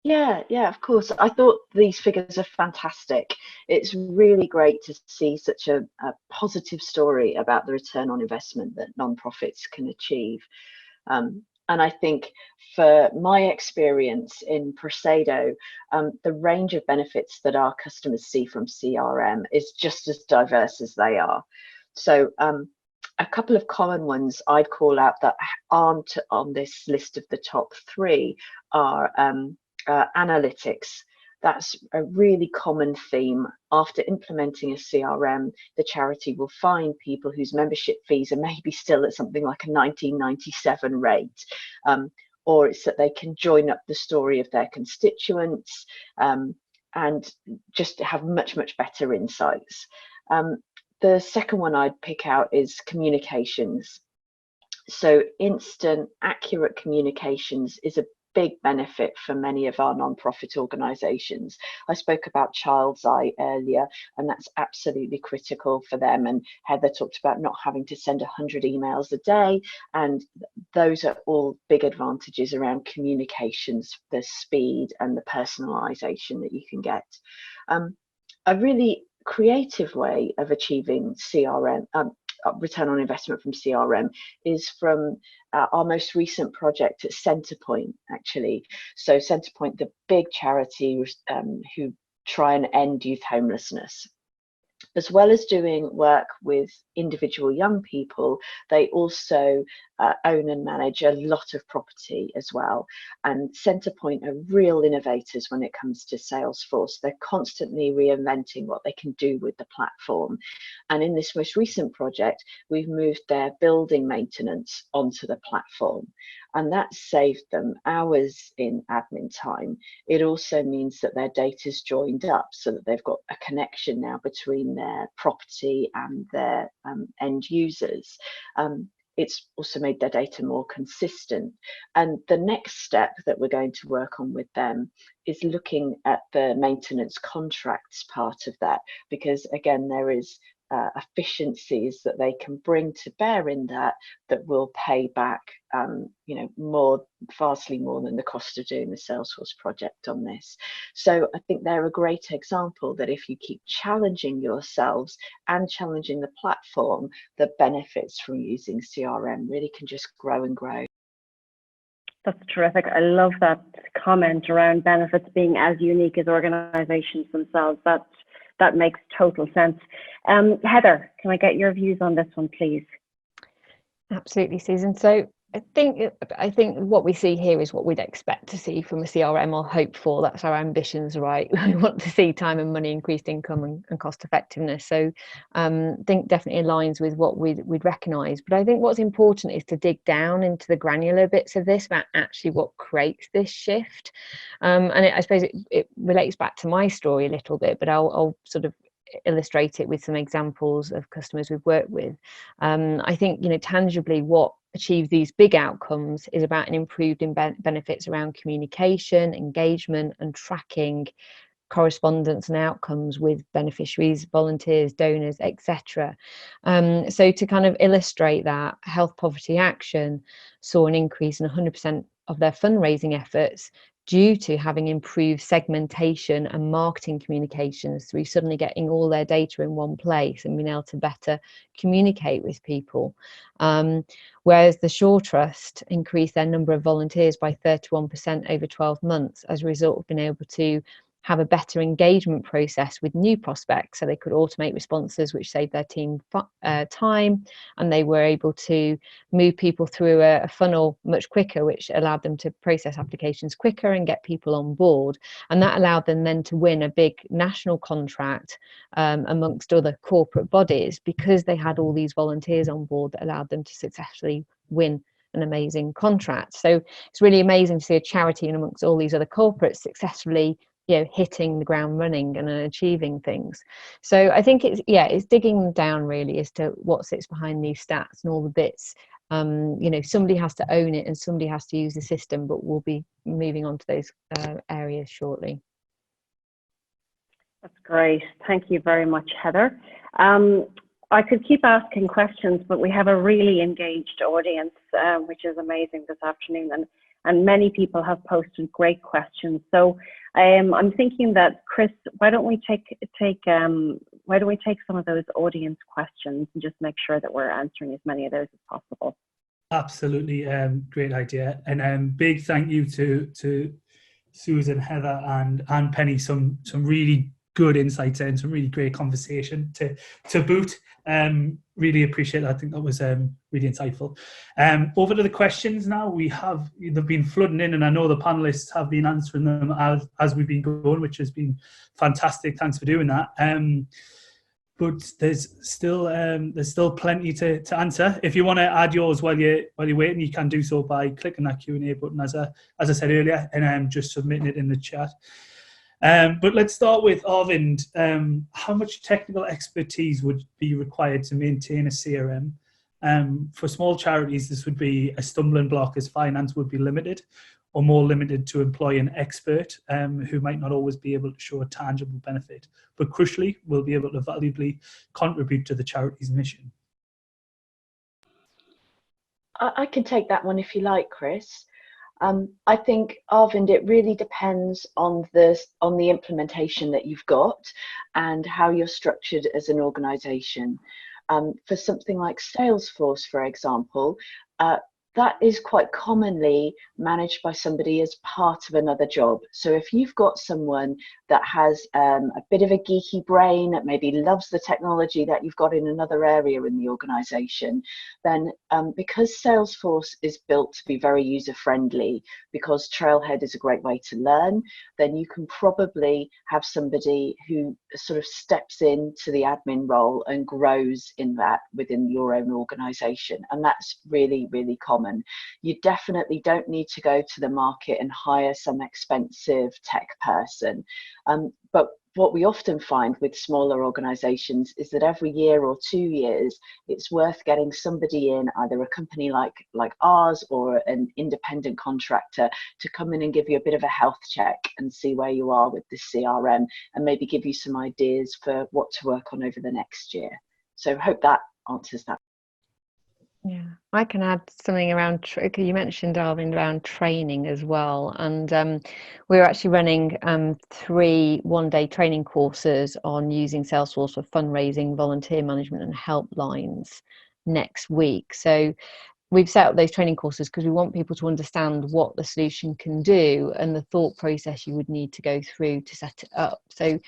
Yeah, of course. I thought these figures are fantastic. It's really great to see such a positive story about the return on investment that nonprofits can achieve. And I think for my experience in Parcedo, the range of benefits that our customers see from CRM is just as diverse as they are. So a couple of common ones I'd call out that aren't on this list of the top 3 are analytics. That's a really common theme. After implementing a CRM, the charity will find people whose membership fees are maybe still at something like a 1997 rate, or it's that they can join up the story of their constituents, and just have much, much better insights. The second one I'd pick out is communications. So instant, accurate communications is a big benefit for many of our non-profit organisations. I spoke about Child's Eye earlier, and that's absolutely critical for them. And Heather talked about not having to send 100 emails a day, and those are all big advantages around communications, the speed and the personalisation that you can get. A really creative way of achieving CRM, return on investment from CRM, is from our most recent project at Centrepoint, actually. So Centrepoint, the big charity who try and end youth homelessness. As well as doing work with individual young people, they also own and manage a lot of property as well. And Centrepoint are real innovators when it comes to Salesforce. They're constantly reinventing what they can do with the platform. And in this most recent project, we've moved their building maintenance onto the platform. And that saved them hours in admin time. It also means that their data's joined up so that they've got a connection now between their property and their end users. It's also made their data more consistent. And the next step that we're going to work on with them is looking at the maintenance contracts part of that, because again, there is efficiencies that they can bring to bear in that will pay back, vastly more than the cost of doing the Salesforce project on this. So I think they're a great example that if you keep challenging yourselves and challenging the platform, the benefits from using CRM really can just grow and grow. That's terrific. I love that comment around benefits being as unique as organizations themselves. That makes total sense. Heather, can I get your views on this one, please? Absolutely, Susan. So I think what we see here is what we'd expect to see from a CRM, or hope for. That's our ambitions, right? We want to see time and money, increased income and cost effectiveness. So I think definitely aligns with what we'd recognise. But I think what's important is to dig down into the granular bits of this about actually what creates this shift. I suppose it relates back to my story a little bit, but I'll sort of illustrate it with some examples of customers we've worked with. I think, tangibly what achieves these big outcomes is about an improved benefits around communication, engagement, and tracking correspondence and outcomes with beneficiaries, volunteers, donors, etc. So to kind of illustrate that, Health Poverty Action saw an increase in 100% of their fundraising efforts due to having improved segmentation and marketing communications through suddenly getting all their data in one place and being able to better communicate with people. Whereas the Shaw Trust increased their number of volunteers by 31% over 12 months as a result of being able to have a better engagement process with new prospects, so they could automate responses, which saved their team time, and they were able to move people through a funnel much quicker, which allowed them to process applications quicker and get people on board. And that allowed them then to win a big national contract amongst other corporate bodies, because they had all these volunteers on board that allowed them to successfully win an amazing contract. So it's really amazing to see a charity and amongst all these other corporates successfully hitting the ground running and achieving things. So I think it's digging down really as to what sits behind these stats and all the bits. Somebody has to own it and somebody has to use the system, but we'll be moving on to those areas shortly. That's great. Thank you very much, Heather. I could keep asking questions, but we have a really engaged audience, which is amazing this afternoon, and many people have posted great questions. So I'm thinking that, Chris, why don't we take some of those audience questions and just make sure that we're answering as many of those as possible. Absolutely, great idea, and big thank you to Susan, Heather, and Penny. Some really good insights and some really great conversation to boot. Really appreciate that. I think that was really insightful. Over to the questions now. They've been flooding in, and I know the panelists have been answering them as we've been going, which has been fantastic. Thanks for doing that. But there's still plenty to answer. If you want to add yours while you're waiting, you can do so by clicking that Q&A button as I said earlier, and just submitting it in the chat. But let's start with Arvind. How much technical expertise would be required to maintain a CRM? For small charities, this would be a stumbling block, as finance would be limited, or more limited to employ an expert who might not always be able to show a tangible benefit, but crucially will be able to valuably contribute to the charity's mission. I can take that one if you like, Chris. I think, Arvind, it really depends on the implementation that you've got and how you're structured as an organization. For something like Salesforce, for example, that is quite commonly managed by somebody as part of another job. So if you've got someone that has a bit of a geeky brain, that maybe loves the technology that you've got in another area in the organization, then because Salesforce is built to be very user-friendly, because Trailhead is a great way to learn, then you can probably have somebody who sort of steps into the admin role and grows in that within your own organization. And that's really, really common. You definitely don't need to go to the market and hire some expensive tech person. But what we often find with smaller organizations is that every year or 2 years, it's worth getting somebody in, either a company like ours or an independent contractor, to come in and give you a bit of a health check and see where you are with the CRM, and maybe give you some ideas for what to work on over the next year. So hope that answers that. Yeah, I can add something around, you mentioned, Arvind, around training as well. And we're actually running 3 one-day training courses on using Salesforce for fundraising, volunteer management and helplines next week. So we've set up those training courses because we want people to understand what the solution can do and the thought process you would need to go through to set it up. So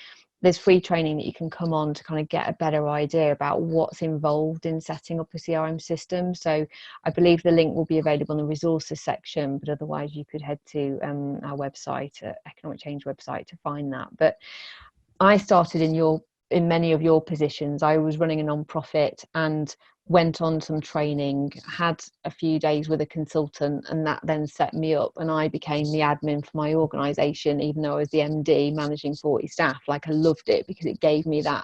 there's free training that you can come on to kind of get a better idea about what's involved in setting up a CRM system. So I believe the link will be available in the resources section, but otherwise you could head to our website, Economic Change website, to find that. But I started in many of your positions. I was running a non-profit and went on some training, had a few days with a consultant, and that then set me up, and I became the admin for my organisation, even though I was the MD managing 40 staff. Like, I loved it because it gave me that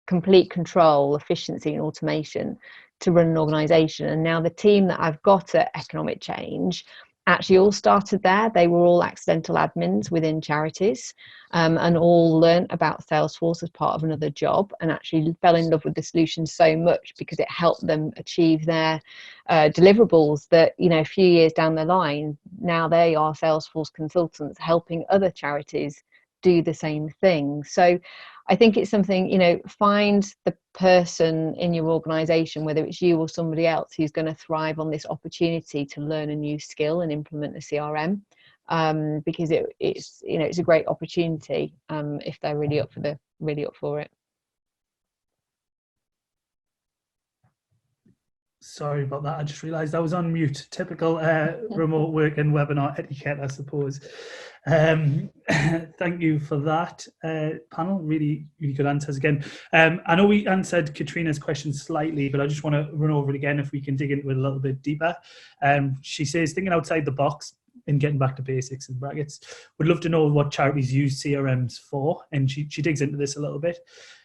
complete control, efficiency and automation to run an organisation. And now the team that I've got at Economic Change actually all started there. They were all accidental admins within Charities, and all learnt about Salesforce as part of another job, and actually fell in love with the solution so much because it helped them achieve their deliverables that, you know, a few years down the line, now they are Salesforce consultants helping other charities do the same thing. So I think it's something, you know, find the person in your organization, whether it's you or somebody else, who's going to thrive on this opportunity to learn a new skill and implement a CRM, because it's, you know, it's a great opportunity if they're really up for it. Sorry about that. I just realised I was on mute. Typical remote work and webinar etiquette, I suppose. Thank you for that, panel. Really, really good answers again. I know we answered Katrina's question slightly, but I just want to run over it again if we can dig into it a little bit deeper. She says, thinking outside the box and getting back to basics in brackets, would love to know what charities use CRMs for. And she digs into this a little bit.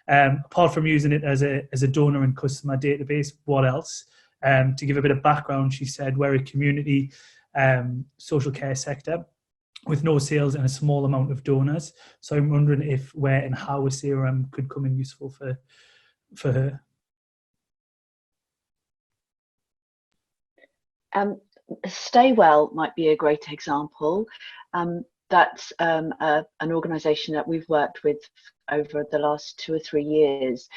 Apart from using it as a donor and customer database, what else? To give a bit of background, she said, we're a community social care sector with no sales and a small amount of donors. So I'm wondering if, where and how a CRM could come in useful for her. Staywell might be a great example. That's an organisation that we've worked with over the last 2 or 3 years.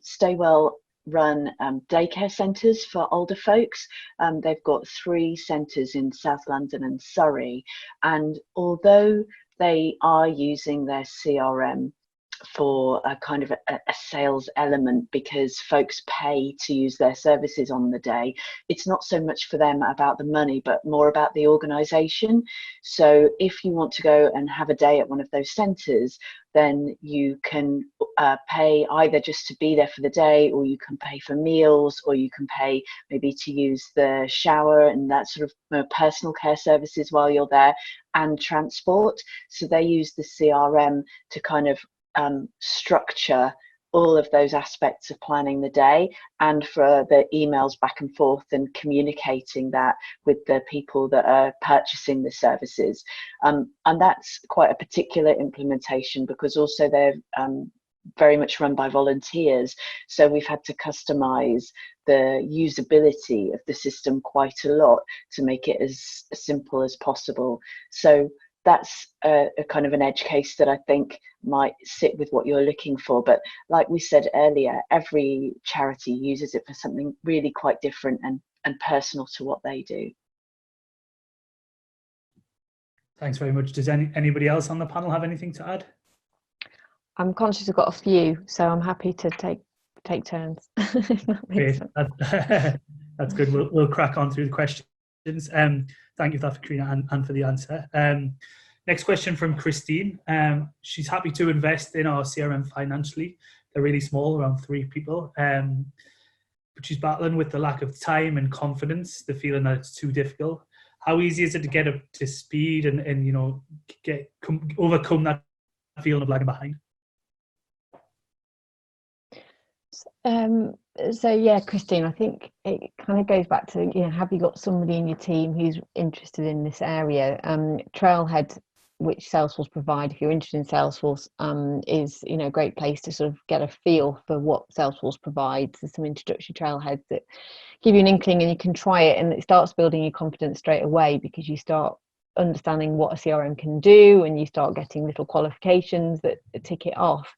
Staywell run daycare centres for older folks. They've got 3 centres in South London and Surrey, and although they are using their CRM for a kind of a sales element, because folks pay to use their services on the day. It's not so much for them about the money, but more about the organisation. So if you want to go and have a day at one of those centres, then you can pay either just to be there for the day, or you can pay for meals, or you can pay maybe to use the shower and that sort of personal care services while you're there, and transport. So they use the CRM to kind of structure all of those aspects of planning the day, and for the emails back and forth and communicating that with the people that are purchasing the services. And that's quite a particular implementation, because also they're very much run by volunteers. So we've had to customize the usability of the system quite a lot to make it as simple as possible. So that's a kind of an edge case that I think might sit with what you're looking for. But like we said earlier, every charity uses it for something really quite different and personal to what they do. Thanks very much. Does anybody else on the panel have anything to add? I'm conscious I've got a few, so I'm happy to take turns. Great. That's good. We'll crack on through the questions. Thank you for that, Karina, and for the answer. Next question from Christine. She's happy to invest in our CRM financially. They're really small, around 3 people. But she's battling with the lack of time and confidence, the feeling that it's too difficult. How easy is it to get up to speed and you know, overcome that feeling of lagging behind? So yeah, Christine, I think it kind of goes back to, you know, have you got somebody in your team who's interested in this area? Trailhead, which Salesforce provide, if you're interested in Salesforce, is, you know, a great place to sort of get a feel for what Salesforce provides. There's some introductory trailheads that give you an inkling, and you can try it, and it starts building your confidence straight away, because you start understanding what a CRM can do, and you start getting little qualifications that tick it off.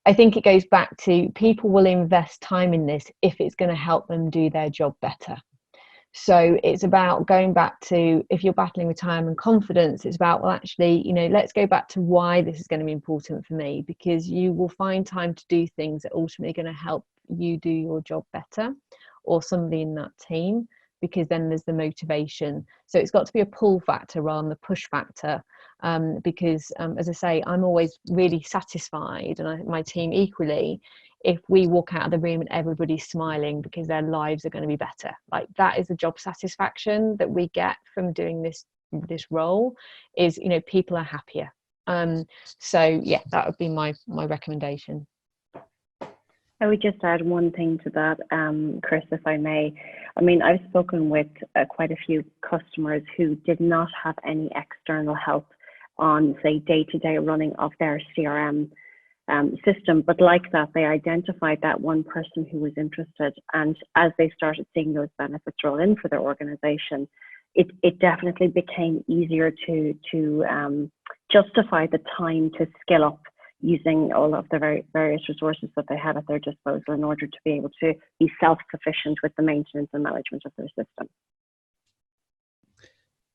I think it goes back to, people will invest time in this if it's going to help them do their job better. So it's about going back to, if you're battling with time and confidence, it's about, well, actually, you know, let's go back to why this is going to be important for me, because you will find time to do things that are ultimately going to help you do your job better, or somebody in that team, because then there's the motivation. So it's got to be a pull factor rather than the push factor. Because as I say, I'm always really satisfied, and my team equally, if we walk out of the room and everybody's smiling because their lives are going to be better. Like, that is the job satisfaction that we get from doing this role, is, you know, people are happier. So yeah, that would be my recommendation. I would just add one thing to that, Chris, if I may. I mean, I've spoken with quite a few customers who did not have any external help on, say, day-to-day running of their CRM system, but like that, they identified that one person who was interested, and as they started seeing those benefits roll in for their organization, it definitely became easier to justify the time to skill up using all of the various resources that they had at their disposal in order to be able to be self-sufficient with the maintenance and management of their system.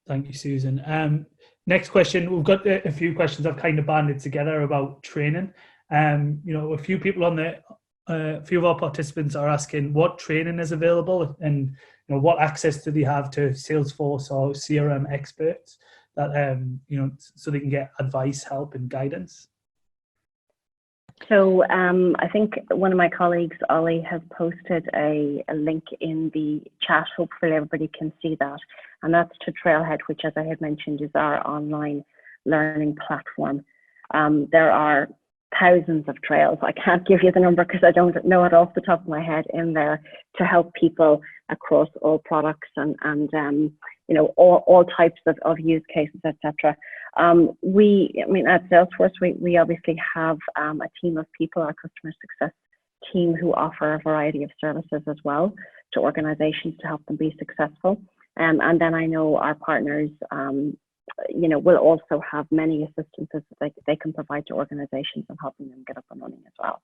Thank you, Susan. Next question. We've got a few questions I've kind of banded together about training. You know, a few people on a few of our participants are asking what training is available, and you know, what access do they have to Salesforce or CRM experts that you know, so they can get advice, help, and guidance. So I think one of my colleagues, Ollie, has posted a link in the chat. Hopefully everybody can see that. And that's to Trailhead, which, as I had mentioned, is our online learning platform. There are thousands of trails. I can't give you the number because I don't know it off the top of my head in there, to help people across all products and you know, all types of use cases, etc. I mean, at Salesforce, we obviously have a team of people, our customer success team, who offer a variety of services as well to organizations to help them be successful. And then I know our partners, you know, will also have many assistances that they can provide to organizations and helping them get up and running as well.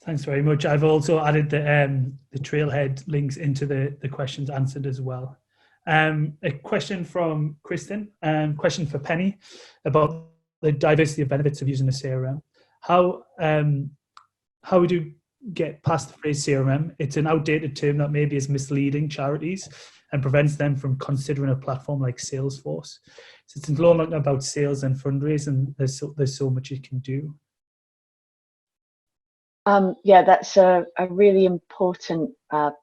Thanks very much. I've also added the Trailhead links into the questions answered as well. A question from Kristen, question for Penny about the diversity of benefits of using a CRM. How we do get past the phrase CRM. It's an outdated term that maybe is misleading charities and prevents them from considering a platform like Salesforce. So it's no longer about sales and fundraising. There's so much you can do. Yeah, that's a really important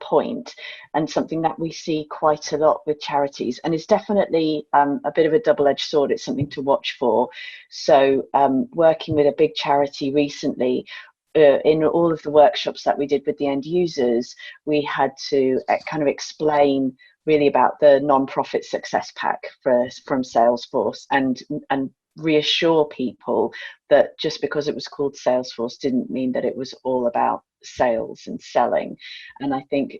point, and something that we see quite a lot with charities, and it's definitely a bit of a double-edged sword. It's something to watch for. So working with a big charity recently, in all of the workshops that we did with the end users, we had to kind of explain really about the non-profit success pack from Salesforce, and reassure people that just because it was called Salesforce didn't mean that it was all about sales and selling. And I think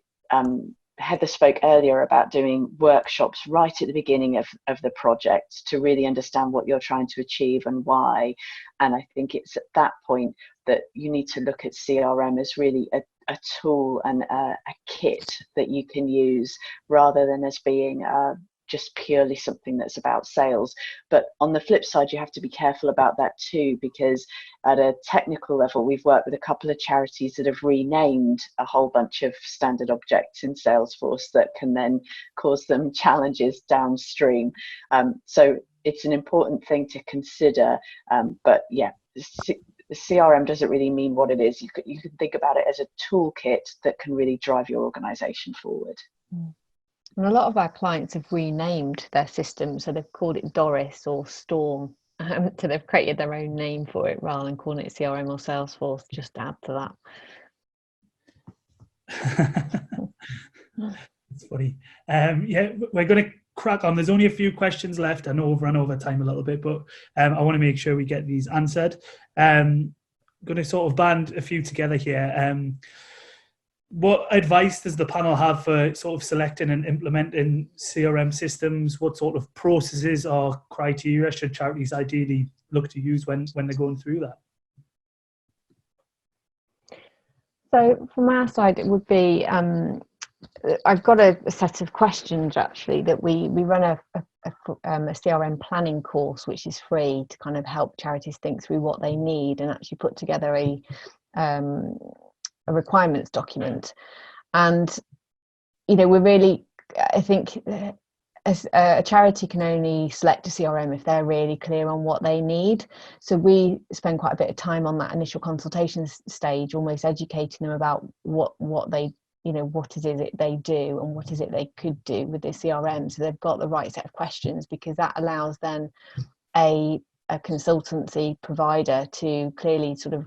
Heather spoke earlier about doing workshops right at the beginning of the project to really understand what you're trying to achieve and why. And I think it's at that point that you need to look at CRM as really a tool and a kit that you can use, rather than as being just purely something that's about sales. But on the flip side, you have to be careful about that too, because at a technical level, we've worked with a couple of charities that have renamed a whole bunch of standard objects in Salesforce that can then cause them challenges downstream. So it's an important thing to consider. But yeah, the CRM doesn't really mean what it is. You can think about it as a toolkit that can really drive your organization forward. And a lot of our clients have renamed their system, so they've called it Doris or Storm. So they've created their own name for it rather than calling it CRM or Salesforce, just to add to that. It's funny. Yeah, we're going to crack on. There's only a few questions left. I know we've run over time a little bit, but I want to make sure we get these answered. I'm going to sort of band a few together here. What advice does the panel have for sort of selecting and implementing CRM systems? What sort of processes or criteria should charities ideally look to use when they're going through that? So from our side, it would be, I've got a set of questions actually that we run a CRM planning course, which is free, to kind of help charities think through what they need and actually put together a requirements document. And we're really, I think as a charity can only select a CRM if they're really clear on what they need. So we spend quite a bit of time on that initial consultation stage, almost educating them about what they, what is it they do and what is it they could do with their CRM, so they've got the right set of questions, because that allows then a consultancy provider to clearly sort of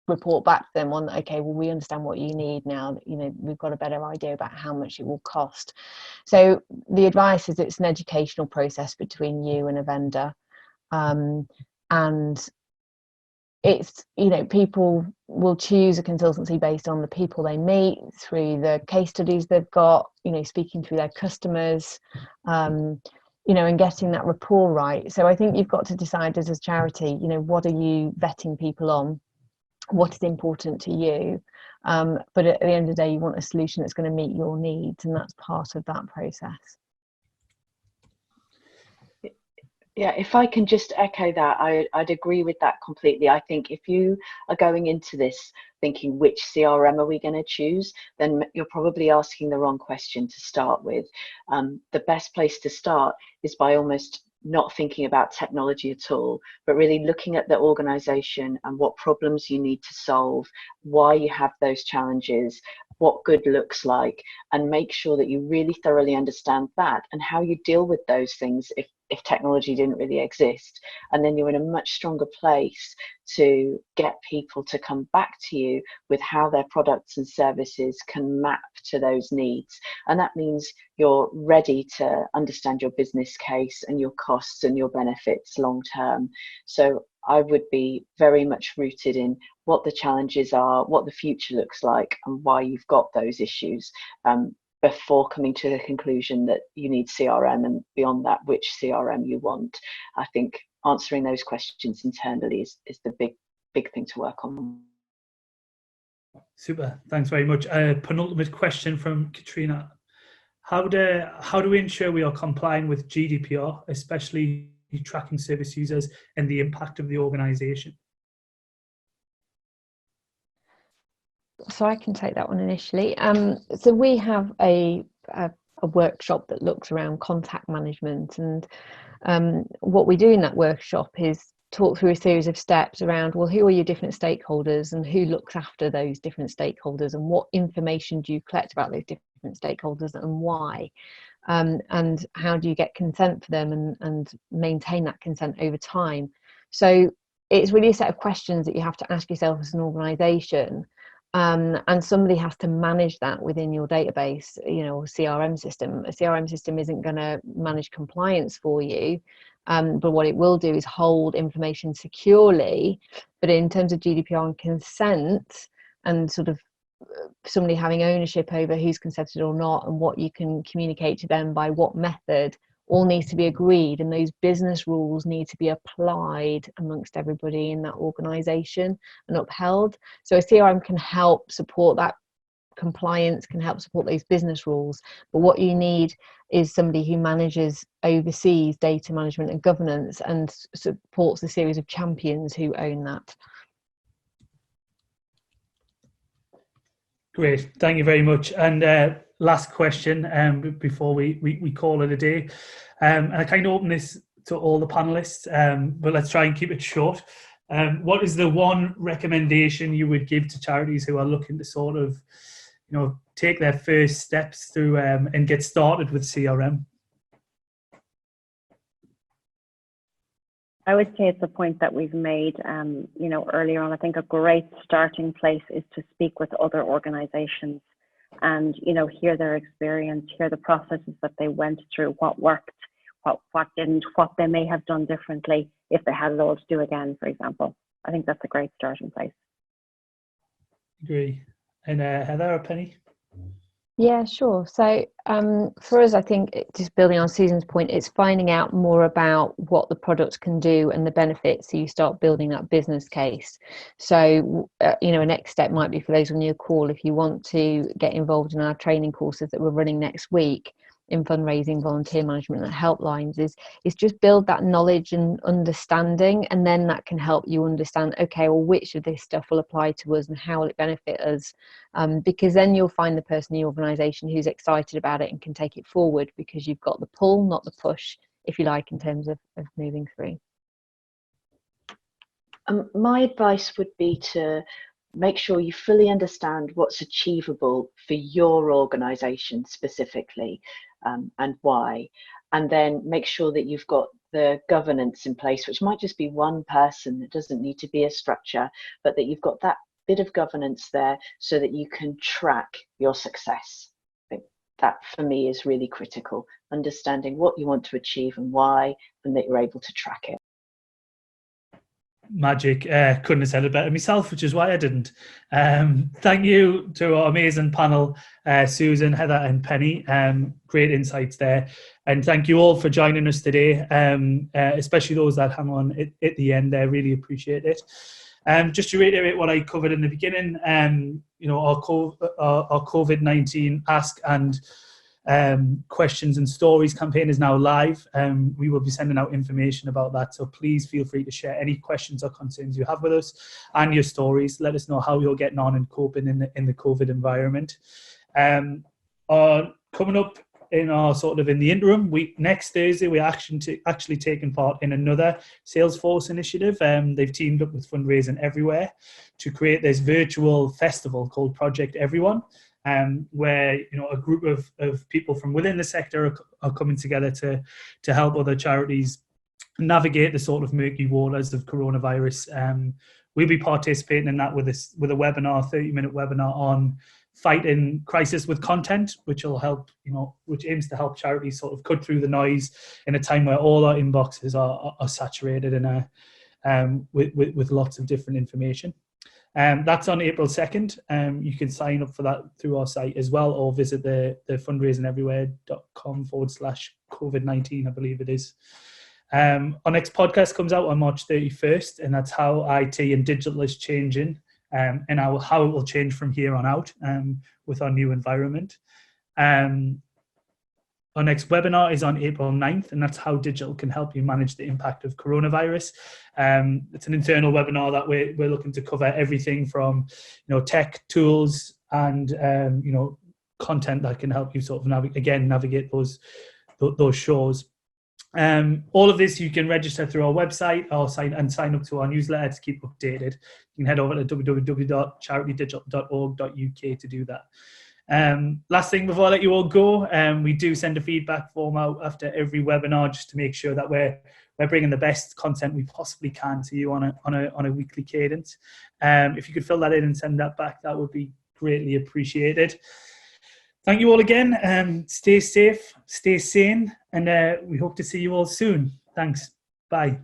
report back to them on, okay, well, we understand what you need now that we've got a better idea about how much it will cost. So the advice is it's an educational process between you and a vendor, and it's people will choose a consultancy based on the people they meet, through the case studies they've got, speaking through their customers, and getting that rapport right. So I think you've got to decide as a charity, what are you vetting people on, what is important to you, but at the end of the day, you want a solution that's going to meet your needs, and that's part of that process. Yeah, if I can just echo that, I'd agree with that completely. I think if you are going into this thinking which CRM are we going to choose, then you're probably asking the wrong question to start with. The best place to start is by almost not thinking about technology at all, but really looking at the organization and what problems you need to solve, why you have those challenges, what good looks like, and make sure that you really thoroughly understand that and how you deal with those things if technology didn't really exist. And then you're in a much stronger place to get people to come back to you with how their products and services can map to those needs. And that means you're ready to understand your business case and your costs and your benefits long term. So I would be very much rooted in what the challenges are, what the future looks like, and why you've got those issues, before coming to the conclusion that you need CRM, and beyond that, which CRM you want. I think answering those questions internally is the big thing to work on. Super, thanks very much. Penultimate question from Katrina. How do we ensure we are complying with GDPR, especially you're tracking service users and the impact of the organization? So I can take that one initially. So we have a workshop that looks around contact management, and what we do in that workshop is talk through a series of steps around, well, who are your different stakeholders and who looks after those different stakeholders, and what information do you collect about those different stakeholders and why, and how do you get consent for them and maintain that consent over time. So it's really a set of questions that you have to ask yourself as an organization. And somebody has to manage that within your database, or CRM system. A CRM system isn't going to manage compliance for you, but what it will do is hold information securely. But in terms of GDPR and consent, and sort of somebody having ownership over who's consented or not, and what you can communicate to them by what method, all needs to be agreed, and those business rules need to be applied amongst everybody in that organization and upheld. So a CRM can help support that compliance, can help support those business rules, but what you need is somebody who oversees data management and governance, and supports a series of champions who own that. Great, thank you very much. And last question before we call it a day. And I kind of open this to all the panelists, but let's try and keep it short. What is the one recommendation you would give to charities who are looking to sort of, take their first steps through and get started with CRM? I would say it's a point that we've made, earlier on. I think a great starting place is to speak with other organizations and, hear their experience, hear the processes that they went through, what worked, what didn't, what they may have done differently if they had it all to do again, for example. I think that's a great starting place. Agree. And Heather or Penny? Yeah, sure. So for us, I think just building on Susan's point, it's finding out more about what the product can do and the benefits, so you start building that business case. So, a next step might be, for those on your call, if you want to get involved in our training courses that we're running next week in fundraising, volunteer management and helplines, is just build that knowledge and understanding, and then that can help you understand, okay, well, which of this stuff will apply to us and how will it benefit us, because then you'll find the person in the organisation who's excited about it and can take it forward, because you've got the pull, not the push, if you like, in terms of moving through. My advice would be to make sure you fully understand what's achievable for your organisation specifically, and why, and then make sure that you've got the governance in place, which might just be one person. It doesn't need to be a structure, but that you've got that bit of governance there so that you can track your success. I think that for me is really critical, understanding what you want to achieve and why, and that you're able to track it. Magic. Couldn't have said it better myself, which is why I didn't. Thank you to our amazing panel, Susan, Heather and Penny. Great insights there. And thank you all for joining us today, especially those that hang on at the end there. Really appreciate it. Just to reiterate what I covered in the beginning, our COVID-19 Ask and questions and stories campaign is now live. We will be sending out information about that, so please feel free to share any questions or concerns you have with us and your stories. Let us know how you're getting on and coping in the COVID environment. Coming up in our in the interim, next Thursday we're actually taking part in another Salesforce initiative. They've teamed up with Fundraising Everywhere to create this virtual festival called Project Everyone, where a group of people from within the sector are coming together to help other charities navigate the sort of murky waters of coronavirus. We'll be participating in that with a webinar, 30-minute webinar on fighting crisis with content, which will help, which aims to help charities sort of cut through the noise in a time where all our inboxes are saturated with lots of different information. That's on April 2nd. You can sign up for that through our site as well, or visit the fundraisingeverywhere.com/COVID-19, I believe it is. Our next podcast comes out on March 31st, and that's how IT and digital is changing, and how it will change from here on out with our new environment. Our next webinar is on April 9th, and that's how digital can help you manage the impact of coronavirus. It's an internal webinar that we're looking to cover everything from, tech tools and, content that can help you sort of navigate those shows. All of this you can register through our website or sign up to our newsletter to keep updated. You can head over to www.charitydigital.org.uk to do that. Last thing before I let you all go, we do send a feedback form out after every webinar just to make sure that we're bringing the best content we possibly can to you on a weekly cadence. If you could fill that in and send that back, that would be greatly appreciated. Thank you all again. Stay safe, stay sane, and we hope to see you all soon. Thanks. Bye.